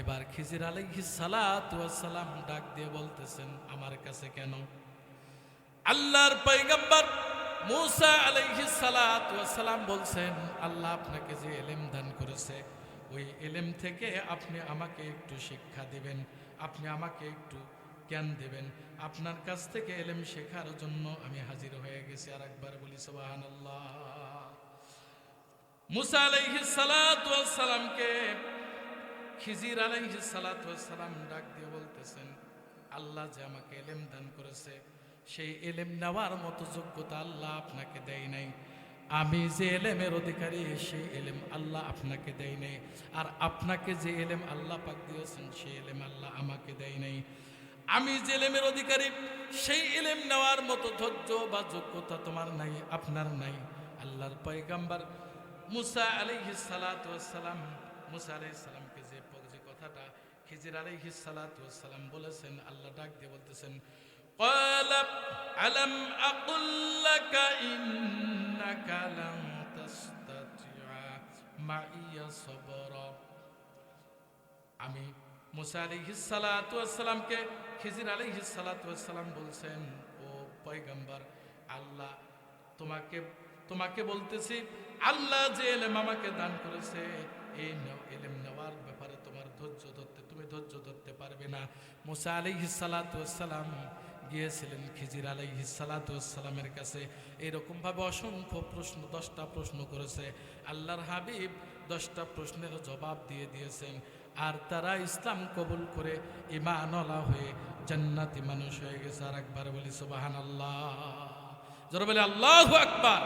এবার খিজির আলাইহিস সালাতু ওয়াস সালাম ডাক দিয়ে বলতেছেন, আমার কাছে কেন? আল্লাহর পয়গম্বর মুসা আলাইহিস সালাতু ওয়াস সালাম বলছেন, আল্লাহ আপনাকে যে ইলম দান করেছে, ওই ইলম থেকে আপনি আমাকে একটু শিক্ষা দিবেন, আপনি আমাকে একটু জ্ঞান দেবেন, আপনার কাছ থেকে ইলম শেখার জন্য আমি হাজির হয়ে গেছি। আর একবার বলি সুবহানাল্লাহ। মুসা আলাইহিস সালাতু ওয়াস সালামকে খিজির আলাইহিস সালাতু ওয়াস সালাম ডাক দিয়ে বলতেছেন, আল্লাহ যে আমাকে ইলম দান করেছে, সেই ইলম নেওয়ার মতো যোগ্যতা আল্লাহ আপনাকে দেয় নাই। আমি যে ইলমের অধিকারী, সেই ইলম আল্লাহ আপনাকে দেয় নাই। আর আপনাকে যে ইলম আল্লাহ পাক দিয়েছেন, সেই ইলম আল্লাহ আমাকে দেয় নাই। আমি যে ইলমের অধিকারী, সেই ইলম নেওয়ার মতো ধৈর্য বা যোগ্যতা তোমার নাই, আপনার নাই। আল্লাহর পয়গম্বর মুসা আলাইহিস সালাতু ওয়াস সালাম, মুসা আলাইহিস সালামকে যে কথাটা খিজির আলাইহিস সালাতু ওয়াস সালাম বলেছেন, আল্লাহ ডাক দিয়ে বলতেছেন, ক্বালা আলাম আকুল লাকা ইন্নাকা লান তাসতাতিআ মাইয়া সাবরা। আমি মুসা আলাইহিস সালাতু ওয়াস সালামকে খিজির আলাইহিস সালাতু ওয়াস সালাম বলছেন, ও পয়গম্বর, আল্লাহ তোমাকে বলতেছি, আল্লাহ যে ইলম আমাকে দান করেছে, এই ইলম নেওয়ার ব্যাপারে তুমি ধৈর্য ধরতে পারবে না। মুসা আলাইহিস সালাতু ওয়াস সালাম গিয়েছিলেন খিজির আলাইহিস সালাতু ওয়াস সালামের কাছে, এরকম ভাবে অসংখ্য প্রশ্ন, 10টা প্রশ্ন করেছে। আল্লাহর হাবিব 10টা প্রশ্নের জবাব দিয়ে দিয়েছেন। আর তারা ইসলাম কবুল করে ঈমানওয়ালা হয়ে জান্নাতি মানুষ হয়ে গেছে। আর একবার বলি সুবহানাল্লাহ। জোরে বলি আল্লাহু আকবার।